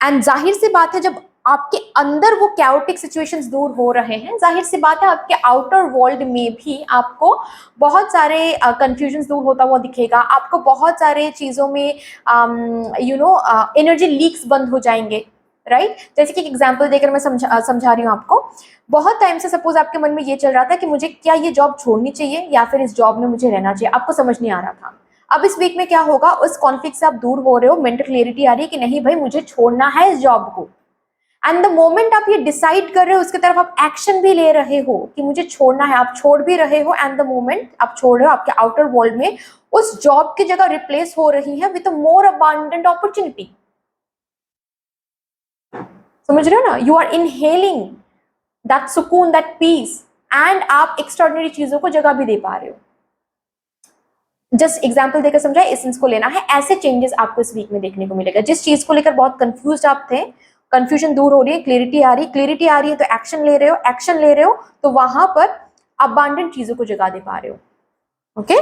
एंड जाहिर सी बात है, जब आपके अंदर वो कैओटिक सिचुएशंस दूर हो रहे हैं, जाहिर सी बात है आपके आउटर वर्ल्ड में भी आपको बहुत सारे कंफ्यूजन दूर होता हुआ दिखेगा। आपको बहुत सारे चीज़ों में एनर्जी लीक्स बंद हो जाएंगे, राइट? जैसे कि एक एग्जाम्पल देकर मैं समझा रही हूँ आपको। बहुत टाइम से सपोज आपके मन में ये चल रहा था कि मुझे क्या ये जॉब छोड़नी चाहिए या फिर इस जॉब में मुझे रहना चाहिए, आपको समझ नहीं आ रहा था। अब इस वीक में क्या होगा, उस कॉन्फ्लिक्ट से आप दूर हो रहे हो, मेंटल क्लियरिटी आ रही है कि नहीं भाई मुझे छोड़ना है इस जॉब को। एंड द मोमेंट आप ये डिसाइड कर रहे हो, उसकी तरफ आप एक्शन भी ले रहे हो कि मुझे छोड़ना है, आप छोड़ भी रहे हो। एंड द मोमेंट आप छोड़ रहे हो, आपके आउटर वर्ल्ड में उस जॉब की जगह रिप्लेस हो रही है with a more abundant opportunity. समझ रहे हो ना? यू आर इनहेलिंग दैट सुकून, दैट पीस, एंड आप एक्स्ट्राऑर्डिनरी चीजों को जगह भी दे पा रहे हो। जस्ट एग्जाम्पल देकर समझाए, एसेंस को लेना है। ऐसे चेंजेस आपको इस वीक में देखने को मिलेगा। जिस चीज को लेकर बहुत कंफ्यूज आप थे, कंफ्यूजन दूर हो रही है, क्लियरिटी आ रही है, क्लियरिटी आ रही है तो एक्शन ले रहे हो, एक्शन ले रहे हो तो वहां पर अबांडेंट चीजों को जगह दे पा रहे हो। ओके,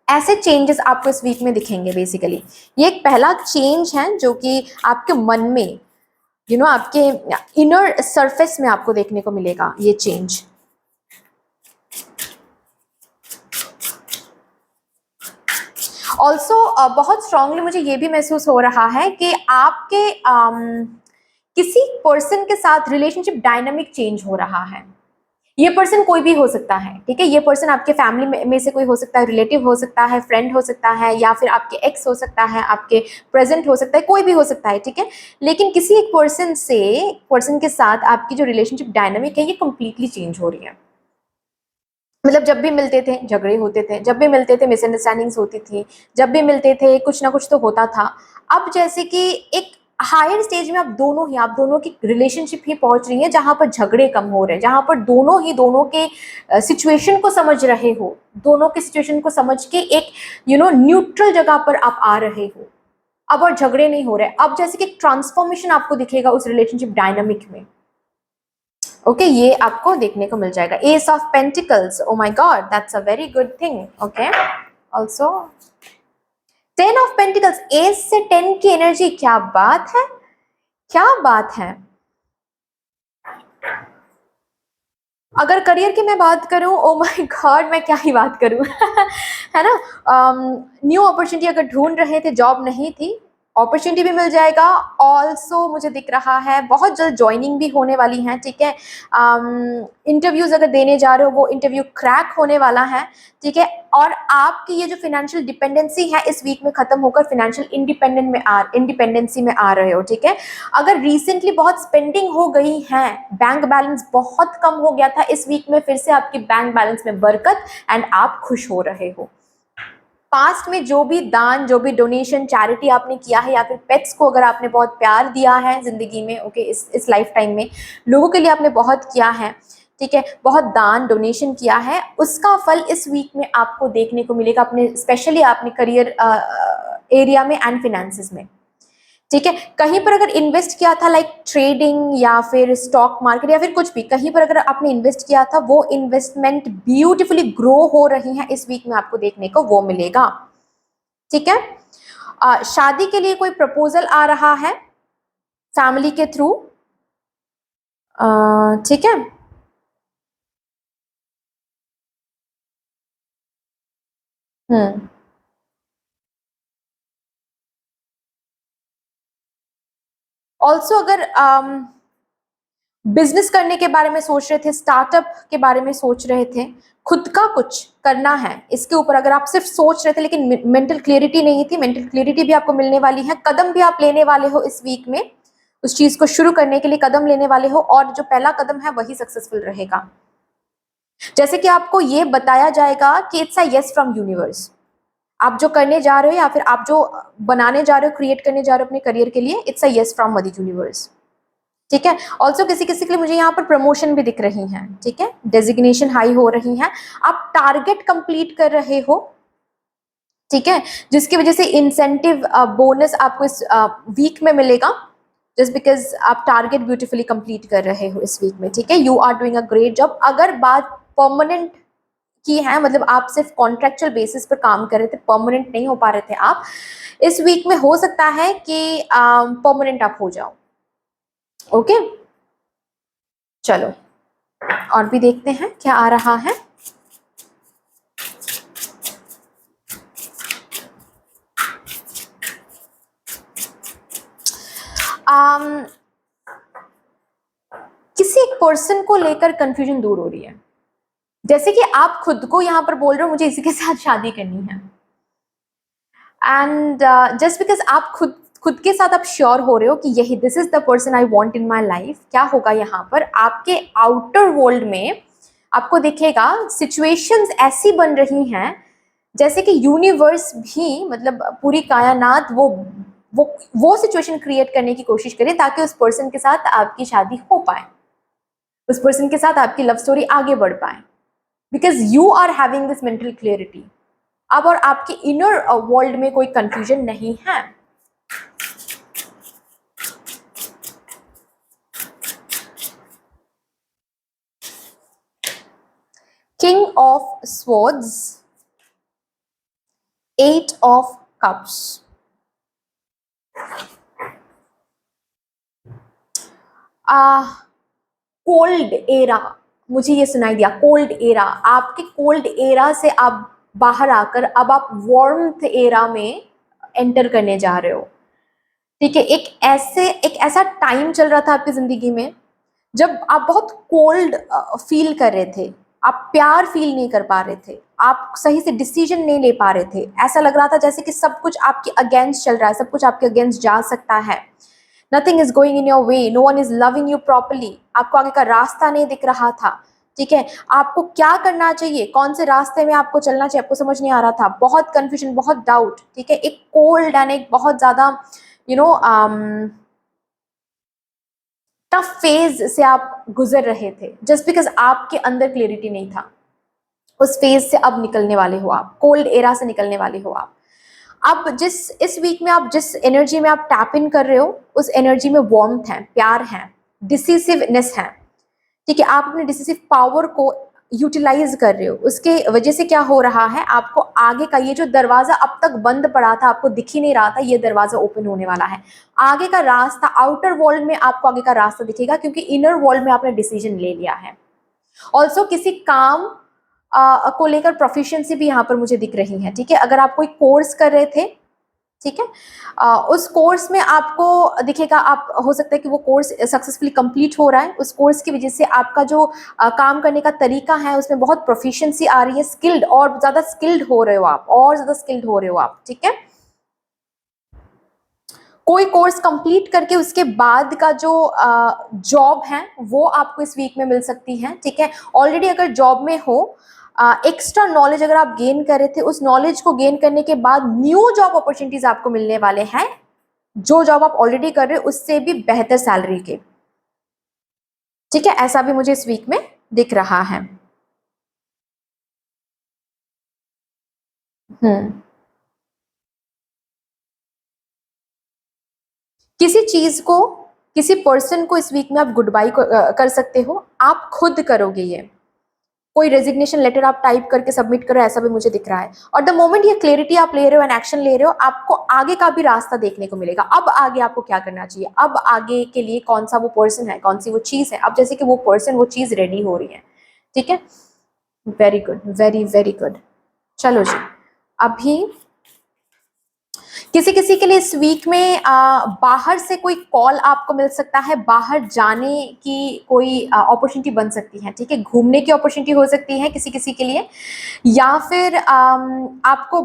ऐसे चेंजेस आपको इस वीक में दिखेंगे। बेसिकली ये एक पहला चेंज है जो कि आपके मन में, आपके इनर सरफेस में आपको देखने को मिलेगा ये चेंज। ऑल्सो बहुत स्ट्रांगली मुझे ये भी महसूस हो रहा है कि आपके किसी पर्सन के साथ रिलेशनशिप डायनामिक चेंज हो रहा है। ये पर्सन कोई भी हो सकता है, ठीक है? ये पर्सन आपके फैमिली में से कोई हो सकता है, रिलेटिव हो सकता है, फ्रेंड हो सकता है, या फिर आपके एक्स हो सकता है, आपके प्रेजेंट हो सकता है, कोई भी हो सकता है, ठीक है? लेकिन किसी एक पर्सन के साथ आपकी जो रिलेशनशिप डायनामिक है ये कंप्लीटली चेंज हो रही है। मतलब जब भी मिलते थे झगड़े होते थे, जब भी मिलते थे मिसअंडरस्टैंडिंग्स होती थी, जब भी मिलते थे कुछ ना कुछ तो होता था। अब जैसे कि एक हायर स्टेज में आप दोनों की रिलेशनशिप ही पहुंच रही है, जहां पर झगड़े कम हो रहे हैं, जहां पर दोनों के सिचुएशन को समझ रहे हो, दोनों के सिचुएशन को समझ के एक न्यूट्रल जगह पर आप आ रहे हो। अब और झगड़े नहीं हो रहे। अब जैसे कि ट्रांसफॉर्मेशन आपको दिखेगा उस रिलेशनशिप डायनामिक में। ओके, ये आपको देखने को मिल जाएगा। S of pentacles, oh my God, that's a very good thing. Okay, also 10 of pentacles, S से 10 की एनर्जी, क्या बात है, क्या बात है। अगर करियर की मैं बात करूं, ओ माय गॉड, मैं क्या ही बात करूं है ना। न्यू अपॉर्चुनिटी अगर ढूंढ रहे थे, जॉब नहीं थी, अपॉर्चुनिटी भी मिल जाएगा। ऑल्सो मुझे दिख रहा है बहुत जल्द ज्वाइनिंग भी होने वाली है, ठीक है। इंटरव्यूज अगर देने जा रहे हो वो इंटरव्यू क्रैक होने वाला है, ठीक है। और आपकी ये जो फाइनेंशियल डिपेंडेंसी है इस वीक में खत्म होकर फाइनेंशियल इंडिपेंडेंसी में आ रहे हो, ठीक है। अगर रिसेंटली बहुत स्पेंडिंग हो गई है, बैंक बैलेंस बहुत कम हो गया था, इस वीक में फिर से आपकी बैंक बैलेंस में बरकत एंड आप खुश हो रहे हो। पास्ट में जो भी दान, जो भी डोनेशन, चैरिटी आपने किया है, या फिर पेट्स को अगर आपने बहुत प्यार दिया है जिंदगी में, ओके, इस लाइफ टाइम में लोगों के लिए आपने बहुत किया है, ठीक है, बहुत दान डोनेशन किया है, उसका फल इस वीक में आपको देखने को मिलेगा, अपने स्पेशली आपने करियर एरिया में एंड फिनेंसेस में, ठीक है। कहीं पर अगर इन्वेस्ट किया था लाइक ट्रेडिंग या फिर स्टॉक मार्केट या फिर कुछ भी, कहीं पर अगर आपने इन्वेस्ट किया था वो इन्वेस्टमेंट ब्यूटीफुली ग्रो हो रही है इस वीक में, आपको देखने को वो मिलेगा, ठीक है। शादी के लिए कोई प्रपोजल आ रहा है फैमिली के थ्रू, ठीक है। हम्म। ऑल्सो अगर बिजनेस करने के बारे में सोच रहे थे, स्टार्टअप के बारे में सोच रहे थे, खुद का कुछ करना है इसके ऊपर अगर आप सिर्फ सोच रहे थे लेकिन मेंटल क्लियरिटी नहीं थी, मेंटल क्लियरिटी भी आपको मिलने वाली है। कदम भी आप लेने वाले हो इस वीक में, उस चीज को शुरू करने के लिए कदम लेने वाले हो, और जो पहला कदम है वही सक्सेसफुल रहेगा। जैसे कि आपको ये बताया जाएगा कि it's a yes from universe. आप जो करने जा रहे हो या फिर आप जो बनाने जा रहे हो, क्रिएट करने जा रहे हो अपने करियर के लिए, it's a yes from mother universe, ठीक है। ऑल्सो किसी किसी के लिए मुझे यहाँ पर प्रमोशन भी दिख रही है, ठीक है, डेजिग्नेशन हाई हो रही है, आप टारगेट कंप्लीट कर रहे हो, ठीक है, जिसकी वजह से इंसेंटिव बोनस आपको इस वीक में मिलेगा, जस्ट बिकॉज आप टारगेट ब्यूटीफुली कंप्लीट कर रहे हो इस वीक में, ठीक है। You are doing a great job. अगर बात परमानेंट की है, मतलब आप सिर्फ कॉन्ट्रेक्चुअल बेसिस पर काम कर रहे थे, परमानेंट नहीं हो पा रहे थे आप, इस वीक में हो सकता है कि परमानेंट आप हो जाओ, ओके। चलो और भी देखते हैं क्या आ रहा है। um, किसी एक पर्सन को लेकर कंफ्यूजन दूर हो रही है, जैसे कि आप खुद को यहाँ पर बोल रहे हो मुझे इसी के साथ शादी करनी है, एंड जस्ट बिकॉज आप खुद खुद के साथ आप श्योर हो रहे हो कि यही this is the person I want in my life, क्या होगा यहाँ पर आपके आउटर वर्ल्ड में आपको दिखेगा सिचुएशंस ऐसी बन रही हैं जैसे कि यूनिवर्स भी, मतलब पूरी कायनात वो वो सिचुएशन क्रिएट करने की कोशिश करे ताकि उस पर्सन के साथ आपकी शादी हो पाए, उस पर्सन के साथ आपकी लव स्टोरी आगे बढ़ पाए, because you are having this mental clarity. अब और आपके इनर वर्ल्ड में कोई कंफ्यूजन नहीं है। King of swords, eight of cups, cold era, मुझे ये सुनाई दिया कोल्ड एरा। आपके कोल्ड एरा से आप बाहर आकर अब आप वार्मथ एरा में एंटर करने जा रहे हो, ठीक है। एक ऐसा टाइम चल रहा था आपकी जिंदगी में जब आप बहुत कोल्ड फील कर रहे थे, आप प्यार फील नहीं कर पा रहे थे, आप सही से डिसीजन नहीं ले पा रहे थे, ऐसा लग रहा था जैसे कि सब कुछ आपके अगेंस्ट चल रहा है, सब कुछ आपके अगेंस्ट जा सकता है, nothing is going in your way, no one is loving you properly, आपको आगे का रास्ता नहीं दिख रहा था, ठीक है। आपको क्या करना चाहिए, कौन से रास्ते में आपको चलना चाहिए, आपको समझ नहीं आ रहा था, बहुत कंफ्यूजन, बहुत डाउट, ठीक है। एक कोल्ड एंड एक बहुत ज्यादा यू नो टफ फेज से आप गुजर रहे थे, जस्ट बिकॉज आपके अंदर क्लियरिटी नहीं था। उस फेज से अब निकलने वाले हो आप, कोल्ड एरा से निकलने वाले हो आप। अब जिस इस वीक में आप जिस एनर्जी में आप टैप इन कर रहे हो उस एनर्जी में वार्मथ है, प्यार है, डिसिसिवनेस है, ठीक है। आप अपने डिसिसिव पावर को यूटिलाइज कर रहे हो, उसके वजह से क्या हो रहा है, आपको आगे का ये जो दरवाजा अब तक बंद पड़ा था, आपको दिख ही नहीं रहा था, ये दरवाजा ओपन होने वाला है। आगे का रास्ता, आउटर वर्ल्ड में आपको आगे का रास्ता दिखेगा क्योंकि इनर वर्ल्ड में आपने डिसीजन ले लिया है। ऑल्सो किसी काम को लेकर प्रोफिशिएंसी भी यहाँ पर मुझे दिख रही है, ठीक है। अगर आप कोई कोर्स कर रहे थे ठीक है। उस कोर्स में आपको दिखेगा, आप हो सकता है कि वो कोर्स सक्सेसफुली कंप्लीट हो रहा है, उस कोर्स की वजह से आपका जो काम करने का तरीका है उसमें बहुत प्रोफिशिएंसी आ रही है, स्किल्ड और ज़्यादा स्किल्ड हो रहे हो आप, और ज़्यादा स्किल्ड हो रहे हो आप, ठीक है। कोई कोर्स कंप्लीट करके उसके बाद का जो जॉब है वो आपको इस वीक में मिल सकती है, ठीक है। ऑलरेडी अगर जॉब में हो, एक्स्ट्रा नॉलेज अगर आप गेन कर रहे थे, उस नॉलेज को गेन करने के बाद न्यू जॉब अपॉर्चुनिटीज आपको मिलने वाले हैं, जो जॉब आप ऑलरेडी कर रहे हो उससे भी बेहतर सैलरी के, ठीक है। ऐसा भी मुझे इस वीक में दिख रहा है। किसी चीज को, किसी पर्सन को इस वीक में आप गुड बाय कर सकते हो, आप खुद करोगे ये। कोई रेजिग्नेशन लेटर आप टाइप करके सबमिट करो, ऐसा भी मुझे दिख रहा है। और द मोमेंट ये क्लैरिटी आप ले रहे हो एंड एक्शन ले रहे हो, आपको आगे का भी रास्ता देखने को मिलेगा। अब आगे आपको क्या करना चाहिए, अब आगे के लिए कौन सा वो पर्सन है, कौन सी वो चीज है, अब जैसे कि वो पर्सन, वो चीज रेडी हो रही है, ठीक है। Very good, very very good. चलो जी, अभी किसी किसी के लिए इस वीक में बाहर से कोई कॉल आपको मिल सकता है, बाहर जाने की कोई अपॉर्चुनिटी बन सकती है, ठीक है। घूमने की अपॉर्चुनिटी हो सकती है किसी किसी के लिए, या फिर आपको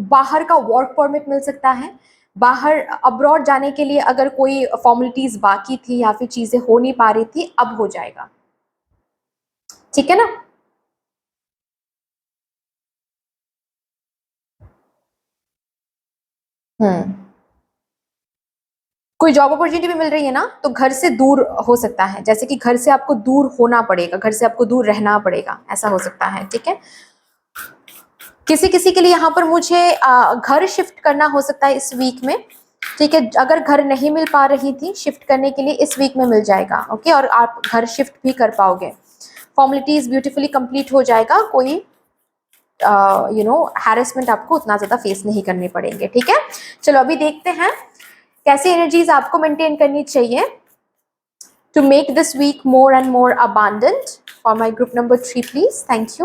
बाहर का वर्क परमिट मिल सकता है। बाहर अब्रॉड जाने के लिए अगर कोई फॉर्मेलिटीज बाकी थी या फिर चीजें हो नहीं पा रही थी, अब हो जाएगा, ठीक है ना। हम्म, कोई जॉब अपॉर्चुनिटी भी मिल रही है ना, तो घर से दूर हो सकता है, जैसे कि घर से आपको दूर होना पड़ेगा, घर से आपको दूर रहना पड़ेगा, ऐसा हो सकता है, ठीक है। किसी किसी के लिए यहाँ पर मुझे घर शिफ्ट करना हो सकता है इस वीक में, ठीक है। अगर घर नहीं मिल पा रही थी शिफ्ट करने के लिए, इस वीक में मिल जाएगा, ओके। और आप घर शिफ्ट भी कर पाओगे, फॉर्मेलिटीज ब्यूटीफुली कंप्लीट हो जाएगा, कोई हैरेसमेंट आपको उतना ज्यादा फेस नहीं करने पड़ेंगे, ठीक है। चलो अभी देखते हैं कैसी एनर्जीज आपको मेंटेन करनी चाहिए to make this week more and more abundant. For my group number 3, please. Thank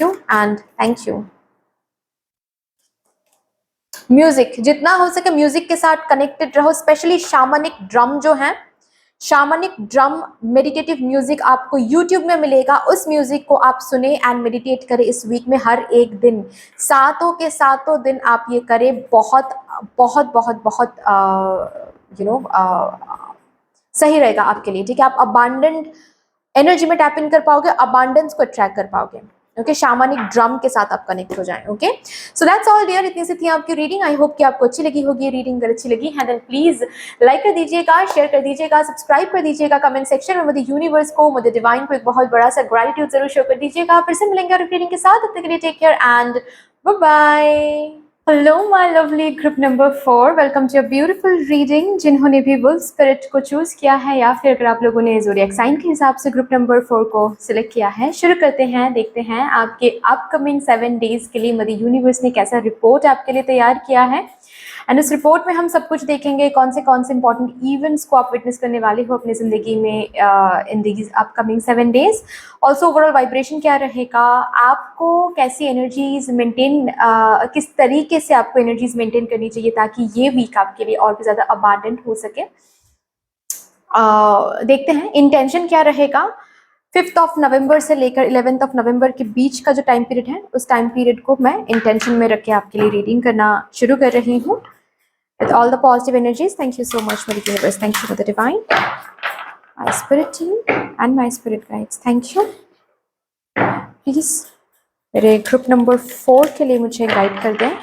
you, and thank you. Music, जितना हो सके म्यूजिक के साथ कनेक्टेड रहो, स्पेशली शामनिक ड्रम जो है, शामनिक ड्रम मेडिटेटिव म्यूजिक आपको YouTube में मिलेगा, उस म्यूजिक को आप सुने एंड मेडिटेट करें इस वीक में हर एक दिन, सातों के सातों दिन आप ये करें। बहुत बहुत बहुत बहुत यू नो सही रहेगा आपके लिए, ठीक है। आप अबांडेंट एनर्जी में टैप इन कर पाओगे, अबांडेंस को अट्रैक्ट कर पाओगे, ओके। शामनिक ड्रम के साथ आप कनेक्ट हो जाएं, okay. So that's all dear, इतनी सी थी आपकी रीडिंग। आई होप कि आपको अच्छी लगी होगी रीडिंग। अगर अच्छी लगी है देन प्लीज लाइक कर दीजिएगा, शेयर कर दीजिएगा, सब्सक्राइब कर दीजिएगा, कमेंट सेक्शन में मुझे यूनिवर्स को, मुझे डिवाइन को एक बहुत बड़ा सा ग्रेटिट्यूड जरूर शो कर दीजिएगा। फिर से मिलेंगे और रीडिंग के साथ, तब तक के लिए take care and bye bye. Hello my lovely group number 4, welcome to a beautiful reading. जिन्होंने भी वुल्फ स्पिरिट को चूज किया है या फिर अगर आप लोगों ने ज़ोडिएक साइन के हिसाब से ग्रुप नंबर 4 को सिलेक्ट किया है, शुरू करते हैं। देखते हैं आपके अपकमिंग 7 डेज के लिए मदर यूनिवर्स ने कैसा रिपोर्ट आपके लिए तैयार किया है। एंड उस रिपोर्ट में हम सब कुछ देखेंगे, कौन से इंपॉर्टेंट इवेंट्स को आप विटनेस करने वाले हो अपनी ज़िंदगी में in these upcoming 7 days. Also overall vibration क्या रहेगा, आपको कैसी एनर्जीज मेंटेन, किस तरीके से आपको एनर्जीज मेंटेन करनी चाहिए ताकि ये वीक आपके लिए और भी ज़्यादा अबांडेंट हो सके। देखते हैं इंटेंशन क्या रहेगा। 5th ऑफ नवंबर से लेकर 11th ऑफ नवंबर के बीच का जो टाइम पीरियड है, उस टाइम पीरियड को मैं इंटेंशन में रख के आपके लिए रीडिंग करना शुरू कर रही हूँ। With all the positive energies, thank you so much, Mother Universe. Thank you for the divine, my spirit team, and my spirit guides. Thank you. Please, मेरे ग्रुप नंबर 4 के लिए मुझे गाइड कर दें।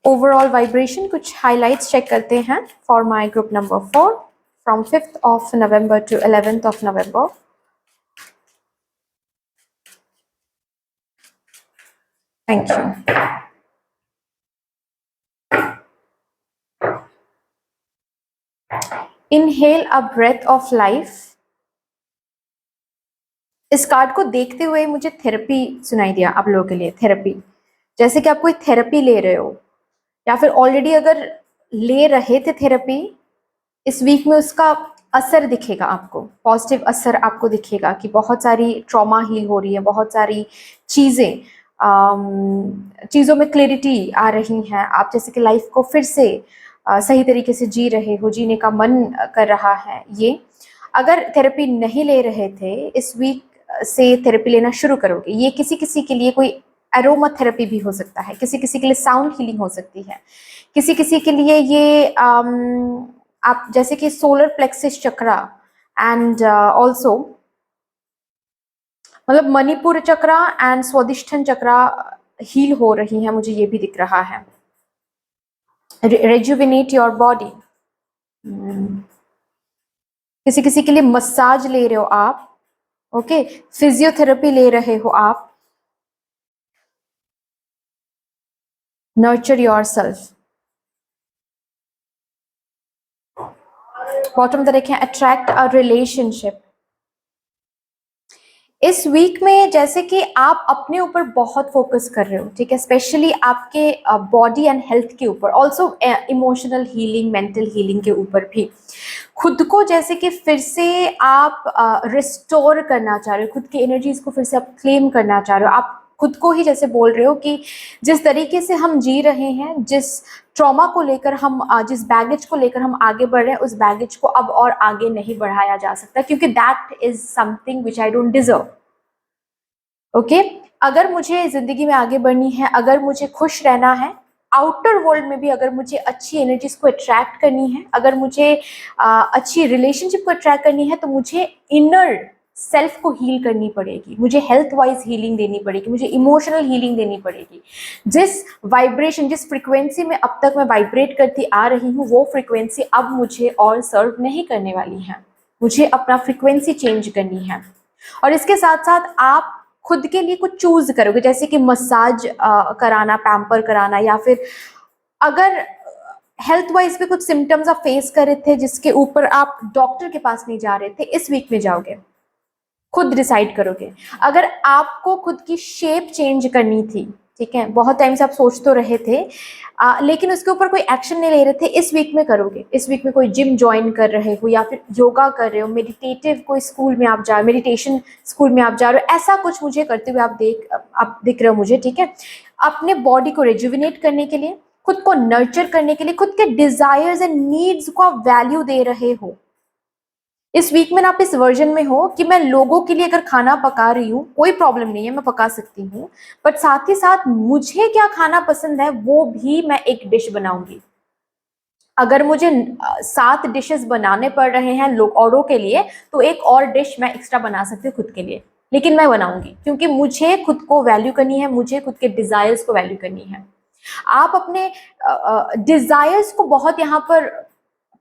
ओवरऑल वाइब्रेशन कुछ हाइलाइट्स चेक करते हैं for my group number 4 from 5th of November to 11th of November. Thank you. Inhale a breath of life. इस कार्ड को देखते हुए मुझे थेरेपी सुनाई दिया आप लोगों के लिए। थेरेपी, जैसे कि आप कोई थेरेपी ले रहे हो या फिर ऑलरेडी अगर ले रहे थे थेरेपी, इस वीक में उसका असर दिखेगा आपको, पॉजिटिव असर आपको दिखेगा कि बहुत सारी ट्रॉमा हील हो रही है, बहुत सारी चीज़ें चीज़ों में क्लैरिटी आ रही है, आप जैसे कि लाइफ को फिर से सही तरीके से जी रहे हो, जीने का मन कर रहा है। ये अगर थेरेपी नहीं ले रहे थे, इस वीक से थेरेपी लेना शुरू करोगे। ये किसी किसी के लिए कोई एरोमा थेरेपी भी हो सकता है, किसी किसी के लिए साउंड हीलिंग हो सकती है, किसी किसी के लिए ये आप जैसे कि solar plexus chakra and also मतलब मणिपुर चक्रा एंड स्वादिष्ठन चक्रा हील हो रही है, मुझे ये भी दिख रहा है। Rejuvenate your body. किसी किसी के लिए मसाज ले रहे हो आप, ओके, फिजियोथेरेपी ले रहे हो आप। Nurture your self. बॉटम तरह देखें, अट्रैक्ट अ रिलेशनशिप। इस वीक में जैसे कि आप अपने ऊपर बहुत फोकस कर रहे हो, ठीक है, स्पेशली आपके बॉडी एंड हेल्थ के ऊपर, also emotional healing, mental healing के ऊपर भी। खुद को जैसे कि फिर से आप रिस्टोर करना चाह रहे हो, खुद की एनर्जीज को फिर से आप क्लेम करना चाह रहे हो। आप खुद को ही जैसे बोल रहे हो कि जिस तरीके से हम जी रहे हैं, जिस ट्रॉमा को लेकर हम जिस बैगेज को लेकर हम आगे बढ़ रहे हैं, उस बैगेज को अब और आगे नहीं बढ़ाया जा सकता, क्योंकि that is something which I don't deserve. Okay, अगर मुझे जिंदगी में आगे बढ़नी है, अगर मुझे खुश रहना है, आउटर वर्ल्ड में भी अगर मुझे अच्छी एनर्जीज को अट्रैक्ट करनी है, अगर मुझे अच्छी रिलेशनशिप को अट्रैक्ट करनी है, तो मुझे इनर सेल्फ को हील करनी पड़ेगी, मुझे हेल्थ वाइज हीलिंग देनी पड़ेगी, मुझे इमोशनल हीलिंग देनी पड़ेगी। जिस वाइब्रेशन, जिस फ्रिक्वेंसी में अब तक मैं वाइब्रेट करती आ रही हूँ, वो फ्रिक्वेंसी अब मुझे और सर्व नहीं करने वाली है। मुझे अपना फ्रिक्वेंसी चेंज करनी है। और इसके साथ साथ आप खुद के लिए कुछ चूज करोगे, जैसे कि मसाज कराना, पैम्पर कराना, या फिर अगर हेल्थ वाइज भी कुछ सिम्टम्स आप फेस कर रहे थे जिसके ऊपर आप डॉक्टर के पास नहीं जा रहे थे, इस वीक में जाओगे, खुद डिसाइड करोगे। अगर आपको खुद की शेप चेंज करनी थी, ठीक है, बहुत टाइम से आप सोच तो रहे थे लेकिन उसके ऊपर कोई एक्शन नहीं ले रहे थे, इस वीक में करोगे। इस वीक में कोई जिम ज्वाइन कर रहे हो, या फिर योगा कर रहे हो, मेडिटेटिव कोई स्कूल में आप जा रहे हो, मेडिटेशन स्कूल में आप जा रहे हो, ऐसा कुछ मुझे करते हुए आप दिख रहे हो मुझे, ठीक है। अपने बॉडी को रिजुविनेट करने के लिए, खुद को नर्चर करने के लिए, खुद के डिजायर्स एंड नीड्स को आप वैल्यू दे रहे हो। इस वीक में आप इस वर्जन में हो कि मैं लोगों के लिए अगर खाना पका रही हूँ, कोई प्रॉब्लम नहीं है, मैं पका सकती हूँ, बट साथ ही साथ मुझे क्या खाना पसंद है वो भी मैं एक डिश बनाऊंगी। अगर मुझे 7 डिशेस बनाने पड़ रहे हैं लोग औरों के लिए, तो एक और डिश मैं एक्स्ट्रा बना सकती हूँ खुद के लिए, लेकिन मैं बनाऊंगी, क्योंकि मुझे खुद को वैल्यू करनी है, मुझे खुद के डिजायर्स को वैल्यू करनी है। आप अपने डिजायर्स को बहुत यहाँ पर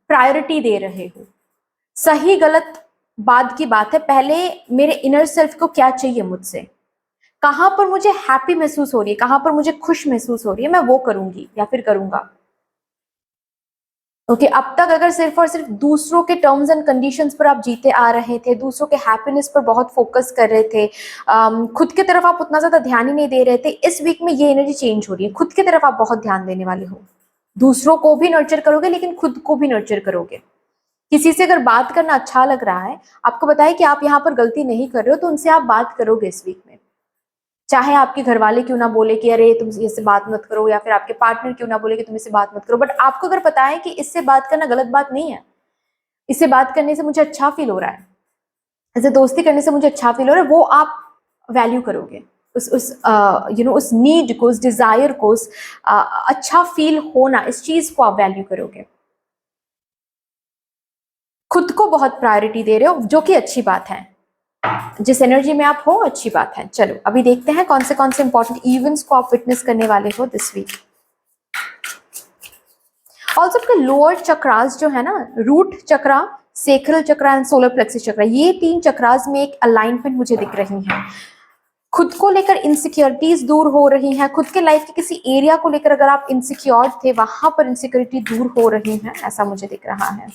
प्रायोरिटी दे रहे हो। सही गलत बाद की बात है, पहले मेरे इनर सेल्फ को क्या चाहिए मुझसे, कहां पर मुझे हैप्पी महसूस हो रही है, कहां पर मुझे खुश महसूस हो रही है, मैं वो करूंगी या फिर करूंगा। ओके, अब तक अगर सिर्फ और सिर्फ दूसरों के टर्म्स एंड कंडीशंस पर आप जीते आ रहे थे, दूसरों के हैप्पीनेस पर बहुत फोकस कर रहे थे, खुद की तरफ आप उतना ज्यादा ध्यान ही नहीं दे रहे थे, इस वीक में ये एनर्जी चेंज हो रही है, खुद की तरफ आप बहुत ध्यान देने वाले हो। दूसरों को भी नर्चर करोगे, लेकिन खुद को भी नर्चर करोगे। किसी से अगर बात करना अच्छा लग रहा है, आपको बताए कि आप यहाँ पर गलती नहीं कर रहे हो, तो उनसे आप बात करोगे इस वीक में। चाहे आपके घर वाले क्यों ना बोले कि अरे तुम इससे बात मत करो, या फिर आपके पार्टनर क्यों ना बोले कि तुम इससे बात मत करो, बट आपको अगर पता है कि इससे बात करना गलत बात नहीं है, इससे बात करने से मुझे अच्छा फील हो रहा है, इससे दोस्ती करने से मुझे अच्छा फील हो रहा है, वो आप वैल्यू करोगे। उस उस नीड को, उस डिजायर को, उस अच्छा फील होना, इस चीज को आप वैल्यू करोगे। खुद को बहुत प्रायोरिटी दे रहे हो, जो कि अच्छी बात है। जिस एनर्जी में आप हो, अच्छी बात है। चलो अभी देखते हैं कौन से इंपॉर्टेंट इवेंट्स को आप विटनेस करने वाले हो दिस वीक। ऑल्सो आपके लोअर चक्रास जो है ना, root chakra, sacral chakra and solar plexus chakra, ये 3 चक्रास में एक अलाइनमेंट मुझे दिख रही है। खुद को लेकर इनसिक्योरिटीज दूर हो रही हैं, खुद के लाइफ के किसी एरिया को लेकर अगर आप इनसिक्योर थे, वहां पर इनसिक्योरिटी दूर हो रही है, ऐसा मुझे दिख रहा है।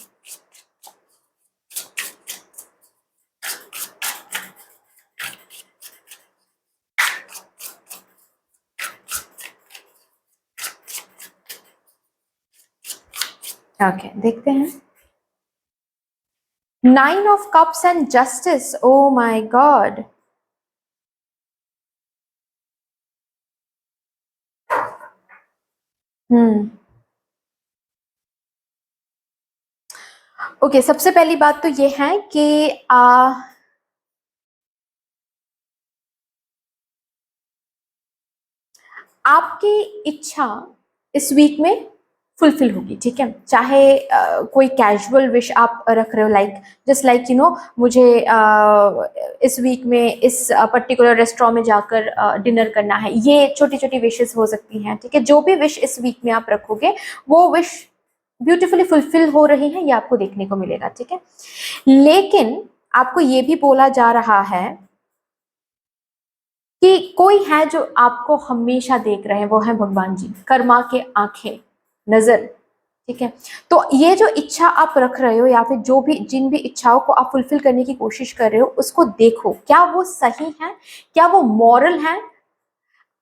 ओके, देखते हैं। 9 of cups and justice, oh my God. Hmm. Okay, सबसे पहली बात तो ये है कि आपकी इच्छा इस वीक में फुलफिल होगी, ठीक है। चाहे कोई कैजुअल विश आप रख रहे हो, लाइक जस्ट लाइक मुझे इस वीक में इस पर्टिकुलर रेस्टोरेंट में जाकर डिनर करना है, ये छोटी छोटी विशेस हो सकती हैं, ठीक है। जो भी विश इस वीक में आप रखोगे वो विश ब्यूटीफुली फुलफिल हो रही है, ये आपको देखने को मिलेगा, ठीक है। लेकिन आपको ये भी बोला जा रहा है कि कोई है जो आपको हमेशा देख रहे हैं, वो है भगवान जी, कर्मा के आंखें, नजर, ठीक है। तो ये जो इच्छा आप रख रहे हो या फिर जो भी जिन भी इच्छाओं को आप फुलफिल करने की कोशिश कर रहे हो, उसको देखो क्या वो सही है, क्या वो मॉरल है।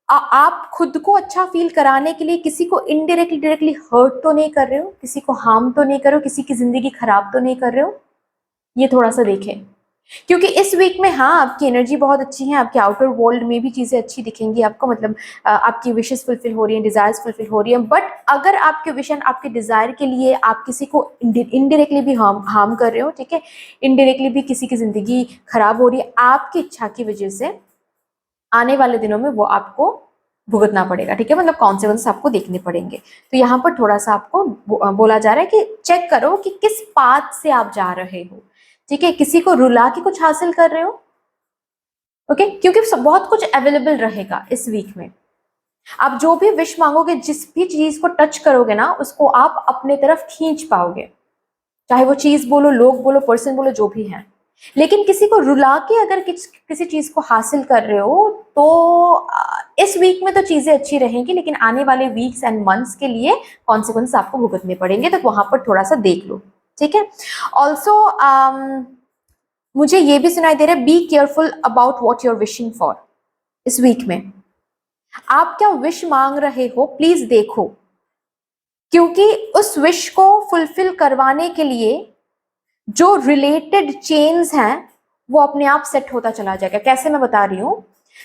आप खुद को अच्छा फील कराने के लिए किसी को इनडायरेक्टली डायरेक्टली हर्ट तो नहीं कर रहे हो, किसी को हार्म तो नहीं कर रहे हो, किसी की जिंदगी खराब तो नहीं कर रहे हो, ये थोड़ा सा देखें। क्योंकि इस वीक में हाँ आपकी एनर्जी बहुत अच्छी है, आपके आउटर वर्ल्ड में भी चीजें अच्छी दिखेंगी आपको, मतलब आपकी विशेस फुलफिल हो रही हैं, डिजायर्स फुलफिल हो रही हैं। बट अगर आपके विश एंड आपके डिजायर के लिए आप किसी को इनडायरेक्टली भी हार्म कर रहे हो, ठीक है, इनडायरेक्टली भी किसी की जिंदगी खराब हो रही है आपकी इच्छा की वजह से, आने वाले दिनों में वो आपको भुगतना पड़ेगा, ठीक है, मतलब कॉन्सिक्वेंस आपको देखने पड़ेंगे। तो यहाँ पर थोड़ा सा आपको बोला जा रहा है कि चेक करो कि किस पाथ से आप जा रहे हो, ठीक है। किसी को रुला के कुछ हासिल कर रहे हो, ओके, क्योंकि बहुत कुछ अवेलेबल रहेगा इस वीक में। आप जो भी विश मांगोगे, जिस भी चीज को टच करोगे ना, उसको आप अपने तरफ खींच पाओगे, चाहे वो चीज बोलो, लोग बोलो, पर्सन बोलो, जो भी है। लेकिन किसी को रुला के अगर किसी चीज को हासिल कर रहे हो तो इस वीक में तो चीजें अच्छी रहेंगी, लेकिन आने वाले वीक्स एंड मंथ्स के लिए कॉन्सिक्वेंस आपको भुगतने पड़ेंगे, तो वहां पर थोड़ा सा देख लो, ठीक है। ऑल्सो मुझे ये भी सुनाई दे रहा है, be careful about what you're wishing for. इस वीक में आप क्या विश मांग रहे हो, प्लीज देखो, क्योंकि उस विश को फुलफिल करवाने के लिए जो रिलेटेड चेन्स हैं वो अपने आप सेट होता चला जाएगा। कैसे, मैं बता रही हूं।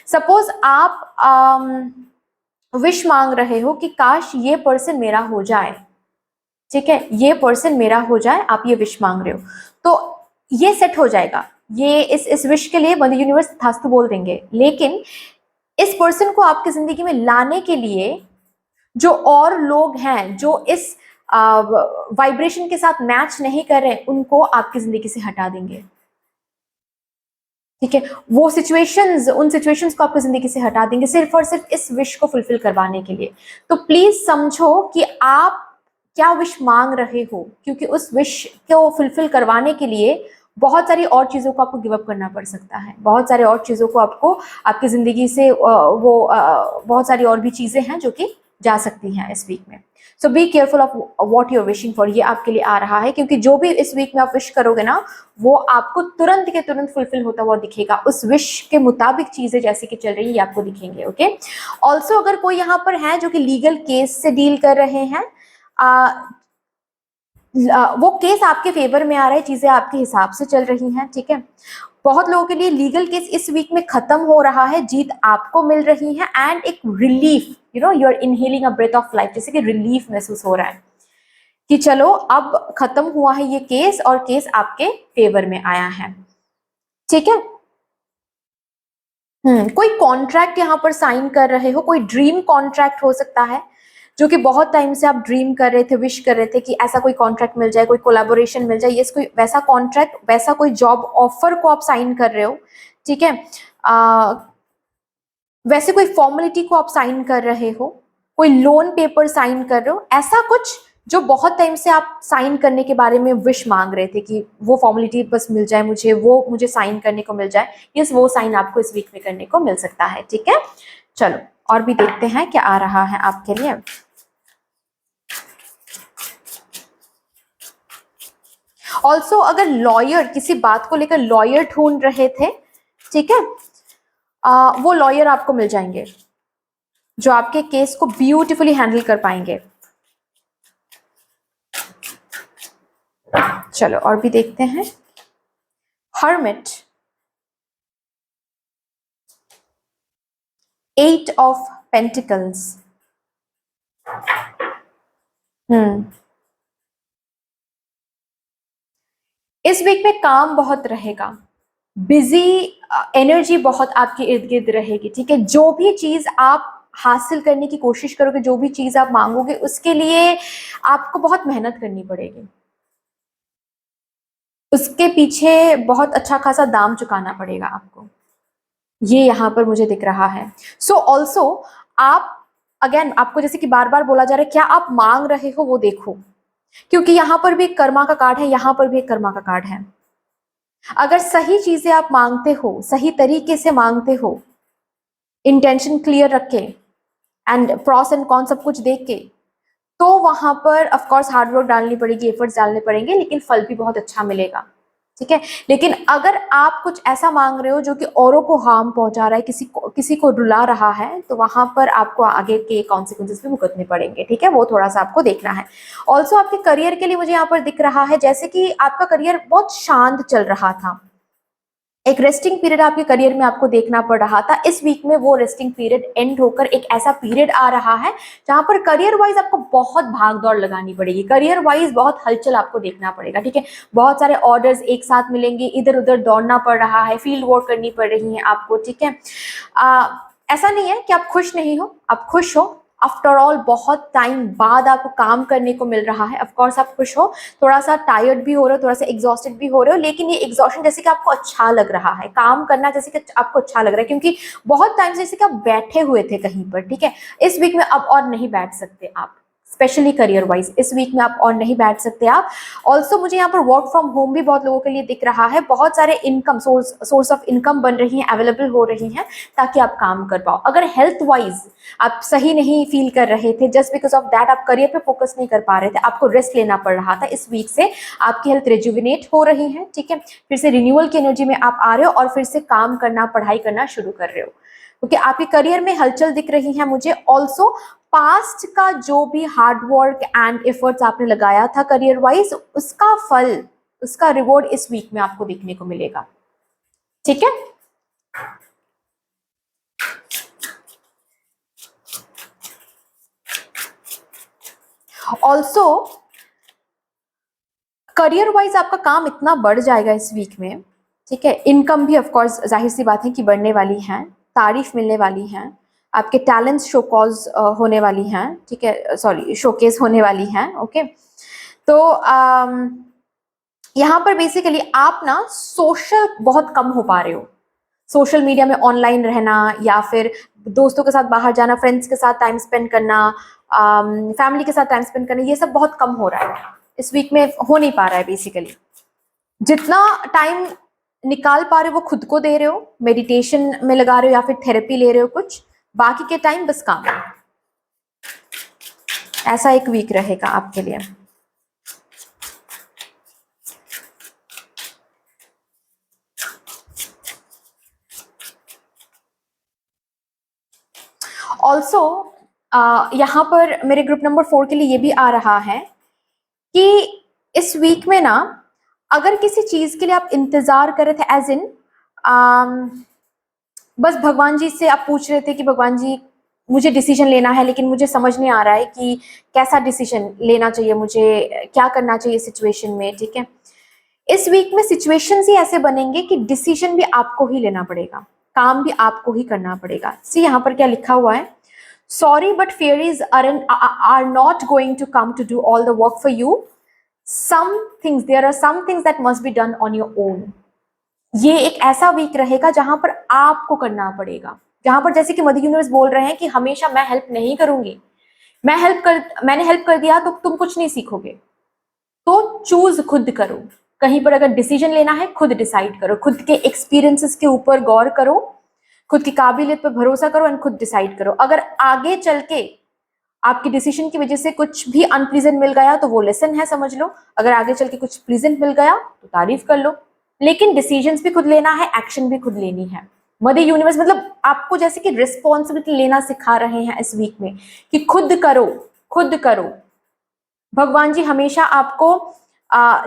सपोज आप विश मांग रहे हो कि काश ये पर्सन मेरा हो जाए, ठीक है, ये पर्सन मेरा हो जाए, आप ये विश मांग रहे हो, तो ये सेट हो जाएगा। ये इस विश के लिए मदर यूनिवर्स तथास्तु बोल देंगे। लेकिन इस पर्सन को आपकी जिंदगी में लाने के लिए जो और लोग हैं जो इस वाइब्रेशन के साथ मैच नहीं कर रहे, उनको आपकी जिंदगी से हटा देंगे, ठीक है। वो सिचुएशंस, उन सिचुएशंस को आपकी जिंदगी से हटा देंगे, सिर्फ और सिर्फ इस विश को फुलफिल करवाने के लिए। तो प्लीज समझो कि आप क्या विश मांग रहे हो, क्योंकि उस विश को फुलफिल करवाने के लिए बहुत सारी और चीजों को आपको गिव अप करना पड़ सकता है, बहुत सारे और चीजों को आपको आपकी जिंदगी से बहुत सारी और भी चीजें हैं जो कि जा सकती हैं इस वीक में। So be careful of what you're wishing for, ये आपके लिए आ रहा है, क्योंकि जो भी इस वीक में आप विश करोगे ना, वो आपको तुरंत के तुरंत फुलफिल होता हुआ दिखेगा, उस विश के मुताबिक चीजें जैसे कि चल रही है ये आपको दिखेंगे, ओके। ऑल्सो अगर कोई यहाँ पर है जो कि लीगल केस से डील कर रहे हैं, वो केस आपके फेवर में आ रहा है, चीजें आपके हिसाब से चल रही हैं, ठीक है। बहुत लोगों के लिए लीगल केस इस वीक में खत्म हो रहा है, जीत आपको मिल रही है, एंड एक relief, you are inhaling a breath of life, जैसे कि रिलीफ महसूस हो रहा है कि चलो अब खत्म हुआ है ये केस और केस आपके फेवर में आया है, ठीक है। कोई कॉन्ट्रैक्ट यहाँ पर साइन कर रहे हो, कोई ड्रीम कॉन्ट्रैक्ट हो सकता है जो कि बहुत टाइम से आप ड्रीम कर रहे थे, विश कर रहे थे कि ऐसा कोई कॉन्ट्रैक्ट मिल जाए, कोई कोलैबोरेशन मिल जाए, यस, कोई वैसा कॉन्ट्रैक्ट, वैसा कोई जॉब ऑफर को आप साइन कर रहे हो, ठीक है। वैसे कोई फॉर्मेलिटी को आप साइन कर रहे हो, कोई लोन पेपर साइन कर रहे हो, ऐसा कुछ जो बहुत टाइम से आप साइन करने के बारे में विश मांग रहे थे कि वो फॉर्मेलिटी बस मिल जाए मुझे, वो मुझे साइन करने को मिल जाए, यस, वो साइन आपको इस वीक में करने को मिल सकता है, ठीक है। चलो और भी देखते हैं क्या आ रहा है आपके लिए। ऑल्सो अगर लॉयर किसी बात को लेकर लॉयर ढूंढ रहे थे, ठीक है, वो लॉयर आपको मिल जाएंगे जो आपके केस को ब्यूटीफुली हैंडल कर पाएंगे। चलो और भी देखते हैं। हर्मिट, 8 ऑफ पेंटिकल्स, हम्म। इस वीक में काम बहुत रहेगा, बिजी एनर्जी बहुत आपके इर्द गिर्द रहेगी, ठीक है। जो भी चीज आप हासिल करने की कोशिश करोगे, जो भी चीज आप मांगोगे, उसके लिए आपको बहुत मेहनत करनी पड़ेगी, उसके पीछे बहुत अच्छा खासा दाम चुकाना पड़ेगा आपको, ये यहाँ पर मुझे दिख रहा है। सो ऑल्सो आप, अगेन आपको जैसे कि बार बार बोला जा रहा है, क्या आप मांग रहे हो वो देखो, क्योंकि यहाँ पर भी एक कर्मा का कार्ड है, यहाँ पर भी एक कर्मा का कार्ड है। अगर सही चीजें आप मांगते हो, सही तरीके से मांगते हो, इंटेंशन क्लियर रख के एंड प्रॉस एंड कॉन सब कुछ देख के, तो वहां पर ऑफ कोर्स हार्डवर्क डालनी पड़ेगी, एफर्ट्स डालने पड़ेंगे, लेकिन फल भी बहुत अच्छा मिलेगा, ठीक है। लेकिन अगर आप कुछ ऐसा मांग रहे हो जो कि औरों को हार्म पहुंचा रहा है, किसी को रुला रहा है, तो वहां पर आपको आगे के कॉन्सिक्वेंसेस भी भुगतने पड़ेंगे, ठीक है। वो थोड़ा सा आपको देखना है। ऑल्सो आपके करियर के लिए मुझे यहाँ पर दिख रहा है जैसे कि आपका करियर बहुत शांत चल रहा था, एक रेस्टिंग पीरियड आपके करियर में आपको देखना पड़ रहा था। इस वीक में वो रेस्टिंग पीरियड एंड होकर एक ऐसा पीरियड आ रहा है जहां पर करियर वाइज आपको बहुत भाग दौड़ लगानी पड़ेगी, करियर वाइज बहुत हलचल आपको देखना पड़ेगा, ठीक है। बहुत सारे ऑर्डर्स एक साथ मिलेंगे, इधर उधर दौड़ना पड़ रहा है, फील्ड वर्क करनी पड़ रही है आपको, ठीक है। ऐसा नहीं है कि आप खुश नहीं हो, आप खुश हो। आफ्टर ऑल बहुत टाइम बाद आपको काम करने को मिल रहा है, ऑफकोर्स आप खुश हो, थोड़ा सा टायर्ड भी हो रहे हो, थोड़ा सा एग्जॉस्टेड भी हो रहे हो, लेकिन ये एग्जॉस्शन जैसे कि आपको अच्छा लग रहा है, काम करना जैसे कि आपको अच्छा लग रहा है, क्योंकि बहुत टाइम से जैसे कि आप बैठे हुए थे कहीं पर, ठीक है। इस वीक में अब और नहीं बैठ सकते आप, स्पेशली करियर वाइज इस वीक में आप और नहीं बैठ सकते आप। ऑल्सो मुझे यहाँ पर वर्क फ्रॉम होम भी बहुत लोगों के लिए दिख रहा है, बहुत सारे इनकम सोर्स ऑफ इनकम बन रही हैं, अवेलेबल हो रही हैं, ताकि आप काम कर पाओ। अगर हेल्थ वाइज आप सही नहीं फील कर रहे थे, जस्ट बिकॉज ऑफ दैट आप करियर पे फोकस नहीं कर पा रहे थे, आपको रेस्ट लेना पड़ रहा था, इस वीक से आपकी हेल्थ रिजुविनेट हो रही है, ठीक है। फिर से रिन्यूअल की एनर्जी में आप आ रहे हो और फिर से काम करना, पढ़ाई करना शुरू कर रहे हो, क्योंकि आपके करियर में हलचल दिख रही है मुझे। ऑल्सो पास्ट का जो भी हार्डवर्क एंड एफर्ट्स आपने लगाया था करियर वाइज, उसका फल, उसका रिवॉर्ड इस वीक में आपको देखने को मिलेगा, ठीक है। ऑल्सो करियर वाइज आपका काम इतना बढ़ जाएगा इस वीक में, ठीक है। इनकम भी ऑफकोर्स जाहिर सी बात है कि बढ़ने वाली है, तारीफ मिलने वाली है, आपके टैलेंट्स शोकॉज होने वाली हैं, ठीक है, सॉरी शोकेस होने वाली हैं, ओके। तो यहाँ पर बेसिकली आप ना सोशल बहुत कम हो पा रहे हो, सोशल मीडिया में ऑनलाइन रहना या फिर दोस्तों के साथ बाहर जाना, फ्रेंड्स के साथ टाइम स्पेंड करना, फैमिली के साथ टाइम स्पेंड करना, ये सब बहुत कम हो रहा है, इस वीक में हो नहीं पा रहा है बेसिकली। जितना टाइम निकाल पा रहे हो वो खुद को दे रहे हो, मेडिटेशन में लगा रहे हो या फिर थेरेपी ले रहे हो कुछ, बाकी के टाइम बस काम। ऐसा एक वीक रहेगा आपके लिए। ऑल्सो यहाँ पर मेरे ग्रुप नंबर 4 के लिए ये भी आ रहा है कि इस वीक में ना, अगर किसी चीज के लिए आप इंतजार कर रहे थे, एज इन बस भगवान जी से आप पूछ रहे थे कि भगवान जी मुझे डिसीजन लेना है, लेकिन मुझे समझ नहीं आ रहा है कि कैसा डिसीजन लेना चाहिए, मुझे क्या करना चाहिए सिचुएशन में, ठीक है। इस वीक में सिचुएशंस ही ऐसे बनेंगे कि डिसीजन भी आपको ही लेना पड़ेगा, काम भी आपको ही करना पड़ेगा। सी यहाँ पर क्या लिखा हुआ है, sorry but fairies are not going to come to do all the work for you, some things, there are some things that must be done on your own. ये एक ऐसा वीक रहेगा जहां पर आपको करना पड़ेगा, जहां पर जैसे कि मदर यूनिवर्स बोल रहे हैं कि हमेशा मैं हेल्प नहीं करूंगी, मैंने हेल्प कर दिया तो तुम कुछ नहीं सीखोगे, तो चूज खुद करो। कहीं पर अगर डिसीजन लेना है खुद डिसाइड करो, खुद के एक्सपीरियंसेस के ऊपर गौर करो, खुद की काबिलियत पर भरोसा करो एंड खुद डिसाइड करो। अगर आगे चल के आपकी डिसीजन की वजह से कुछ भी अनप्लीजेंट मिल गया तो वो लेसन है, समझ लो। अगर आगे चल के कुछ प्लीजेंट मिल गया तो तारीफ कर लो, लेकिन डिसीजंस भी खुद लेना है, एक्शन भी खुद लेनी है। मदर यूनिवर्स मतलब आपको जैसे कि रिस्पॉन्सिबिलिटी लेना सिखा रहे हैं इस वीक में कि खुद करो, खुद करो। भगवान जी हमेशा आपको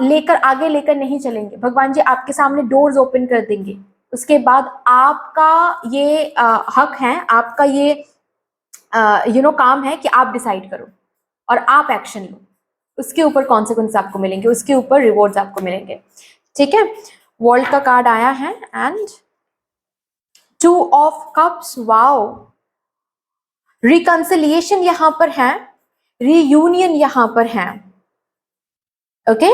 लेकर आगे लेकर नहीं चलेंगे, भगवान जी आपके सामने डोर्स ओपन कर देंगे, उसके बाद आपका ये हक है, आपका ये काम है कि आप डिसाइड करो और आप एक्शन लो। उसके ऊपर कॉन्सिक्वेंस आपको मिलेंगे, उसके ऊपर रिवॉर्ड्स आपको मिलेंगे, ठीक है। वर्ल्ड का कार्ड आया है and 2 of cups, wow, reconciliation यहां पर है, रीयूनियन यहां पर है, ओके।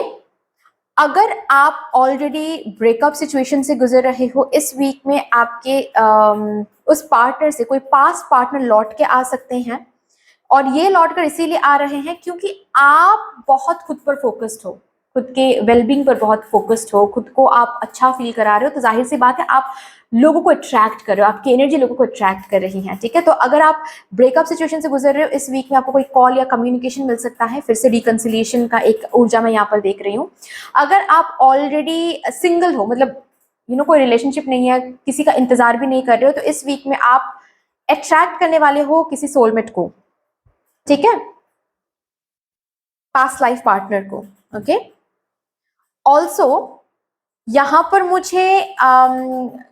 अगर आप ऑलरेडी ब्रेकअप सिचुएशन से गुजर रहे हो, इस वीक में आपके उस पार्टनर से कोई पास्ट पार्टनर लौट के आ सकते हैं, और ये लौट कर इसीलिए आ रहे हैं क्योंकि आप बहुत खुद पर फोकस्ड हो, खुद के वेलबींग पर बहुत फोकस्ड हो, खुद को आप अच्छा फील करा रहे हो, तो जाहिर सी बात है आप लोगों को अट्रैक्ट कर रहे हो, आपकी एनर्जी लोगों को अट्रैक्ट कर रही है, ठीक है। तो अगर आप ब्रेकअप सिचुएशन से गुजर रहे हो, इस वीक में आपको कोई कॉल या कम्युनिकेशन मिल सकता है, फिर से रिकंसिलिएशन का एक ऊर्जा मैं यहाँ पर देख रही हूँ। अगर आप ऑलरेडी सिंगल हो, मतलब कोई रिलेशनशिप नहीं है, किसी का इंतजार भी नहीं कर रहे हो, तो इस वीक में आप अट्रैक्ट करने वाले हो किसी सोलमेट को, ठीक है, पास्ट लाइफ पार्टनर को, ओके। ऑल्सो यहाँ पर मुझे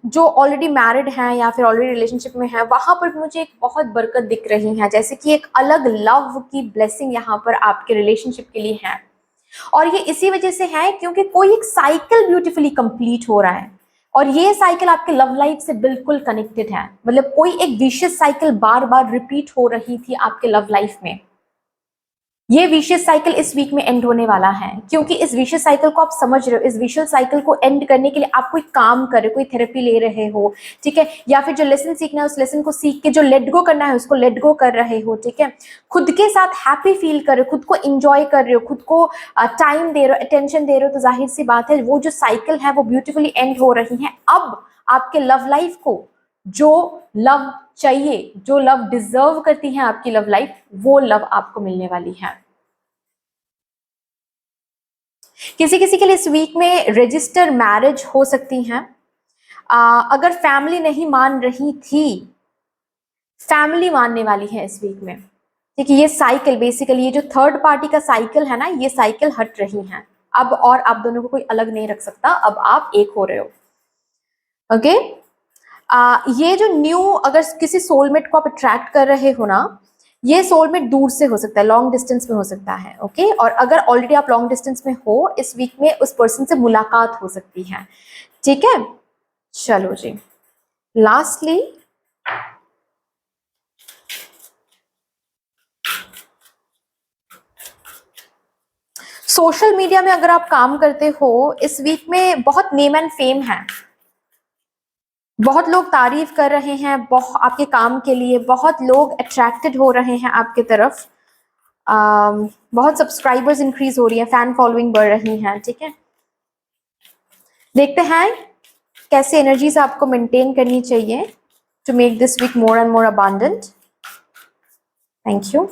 जो ऑलरेडी मैरिड हैं या फिर ऑलरेडी रिलेशनशिप में है, वहां पर मुझे एक बहुत बरकत दिख रही है, जैसे कि एक अलग लव की ब्लेसिंग यहाँ पर आपके रिलेशनशिप के लिए है। और ये इसी वजह से है क्योंकि कोई एक साइकिल ब्यूटीफुली कंप्लीट हो रहा है, और ये साइकिल आपके लव लाइफ से बिल्कुल कनेक्टेड है, मतलब कोई एक विशियस साइकिल बार बार रिपीट हो रही थी आपके लव लाइफ में। ये विशियस साइकिल इस वीक में एंड होने वाला है, क्योंकि इस विशियस साइकिल को आप समझ रहे हो, इस विशियस साइकिल को एंड करने के लिए आप कोई काम कर रहे हो, कोई थेरेपी ले रहे हो, ठीक है, या फिर जो लेसन सीखना है उस लेसन को सीख के जो लेट गो करना है उसको लेट गो कर रहे हो, ठीक है। खुद के साथ हैप्पी फील कर रहे हो, खुद को इंजॉय कर रहे हो, खुद को टाइम दे रहे हो, अटेंशन दे रहे हो, तो जाहिर सी बात है वो जो साइकिल है वो ब्यूटीफुली एंड हो रही है। अब आपके लव लाइफ को जो लव चाहिए, जो लव डिजर्व करती है आपकी लव लाइफ, वो लव आपको मिलने वाली है। किसी किसी के लिए इस वीक में रजिस्टर मैरिज हो सकती हैं। अगर फैमिली नहीं मान रही थी, फैमिली मानने वाली है इस वीक में, ठीक है। ये साइकिल बेसिकली, ये जो थर्ड पार्टी का साइकिल है ना, ये साइकिल हट रही है अब, और आप दोनों को कोई अलग नहीं रख सकता, अब आप एक हो रहे हो, ओके। ये जो न्यू, अगर किसी सोलमेट को आप अट्रैक्ट कर रहे हो ना, ये सोलमेट दूर से हो सकता है, लॉन्ग डिस्टेंस में हो सकता है, ओके। और अगर ऑलरेडी आप लॉन्ग डिस्टेंस में हो, इस वीक में उस पर्सन से मुलाकात हो सकती है, ठीक है। चलो जी, लास्टली सोशल मीडिया में अगर आप काम करते हो, इस वीक में बहुत नेम एंड फेम है, बहुत लोग तारीफ कर रहे हैं आपके काम के लिए, बहुत लोग अट्रैक्टेड हो रहे हैं आपके तरफ, बहुत सब्सक्राइबर्स इंक्रीज हो रही है, फैन फॉलोइंग बढ़ रही है, ठीक है। देखते हैं कैसे एनर्जीज आपको मेंटेन करनी चाहिए to make this week more and more abundant. Thank you.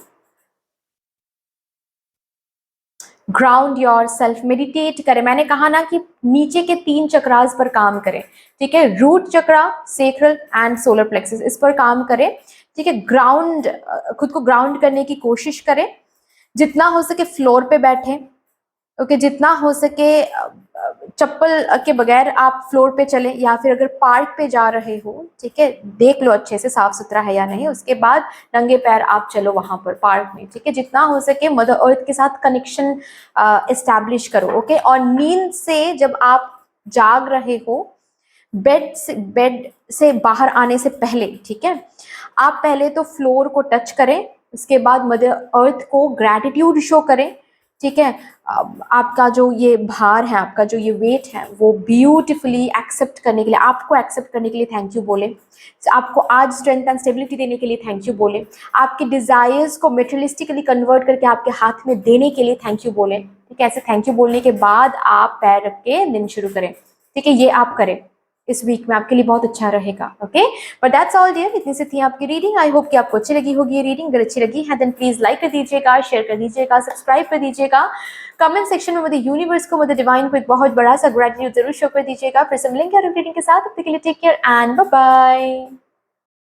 Ground yourself, meditate करें। मैंने कहा ना कि नीचे के 3 चक्रास पर काम करें, ठीक है, root chakra, sacral and solar plexus, इस पर काम करें, ठीक है। ग्राउंड, खुद को ग्राउंड करने की कोशिश करें, जितना हो सके फ्लोर पे बैठें, ओके, जितना हो सके चप्पल के बगैर आप फ्लोर पे चलें, या फिर अगर पार्क पे जा रहे हो, ठीक है, देख लो अच्छे से साफ सुथरा है या नहीं, उसके बाद नंगे पैर आप चलो वहां पर पार्क में, ठीक है। जितना हो सके मदर अर्थ के साथ कनेक्शन एस्टैब्लिश करो, ओके। और नींद से जब आप जाग रहे हो, बेड से बाहर आने से पहले, ठीक है, आप पहले तो फ्लोर को टच करें, उसके बाद मदर अर्थ को ग्रैटिट्यूड शो करें, ठीक है। आपका जो ये भार है, आपका जो ये वेट है, वो ब्यूटीफुली एक्सेप्ट करने के लिए, आपको एक्सेप्ट करने के लिए थैंक यू बोले, आपको आज स्ट्रेंथ एंड स्टेबिलिटी देने के लिए थैंक यू बोले, आपके डिजायर्स को मेटेरियलिस्टिकली कन्वर्ट करके आपके हाथ में देने के लिए थैंक यू बोले, ठीक है। ऐसे थैंक यू बोलने के बाद आप पैर रख के दिन शुरू करें, ठीक है। ये आप करें, इस वीक में आपके लिए बहुत अच्छा रहेगा, okay. But that's all dear, इतनी सी थी आपकी रीडिंग। आई होप कि आपको अच्छी लगी होगी ये रीडिंग। अगर अच्छी लगी है देन प्लीज लाइक कर दीजिएगा, शेयर कर दीजिएगा, सब्सक्राइब कर दीजिएगा, कमेंट सेक्शन में मुझे यूनिवर्स को, मुझे डिवाइन को एक बहुत बड़ा सा ग्रेटिट्यूड जरूर शो कर दीजिएगा। फिर से मिलेंगे और रीडिंग के साथ, अब तक के लिए take care and bye bye.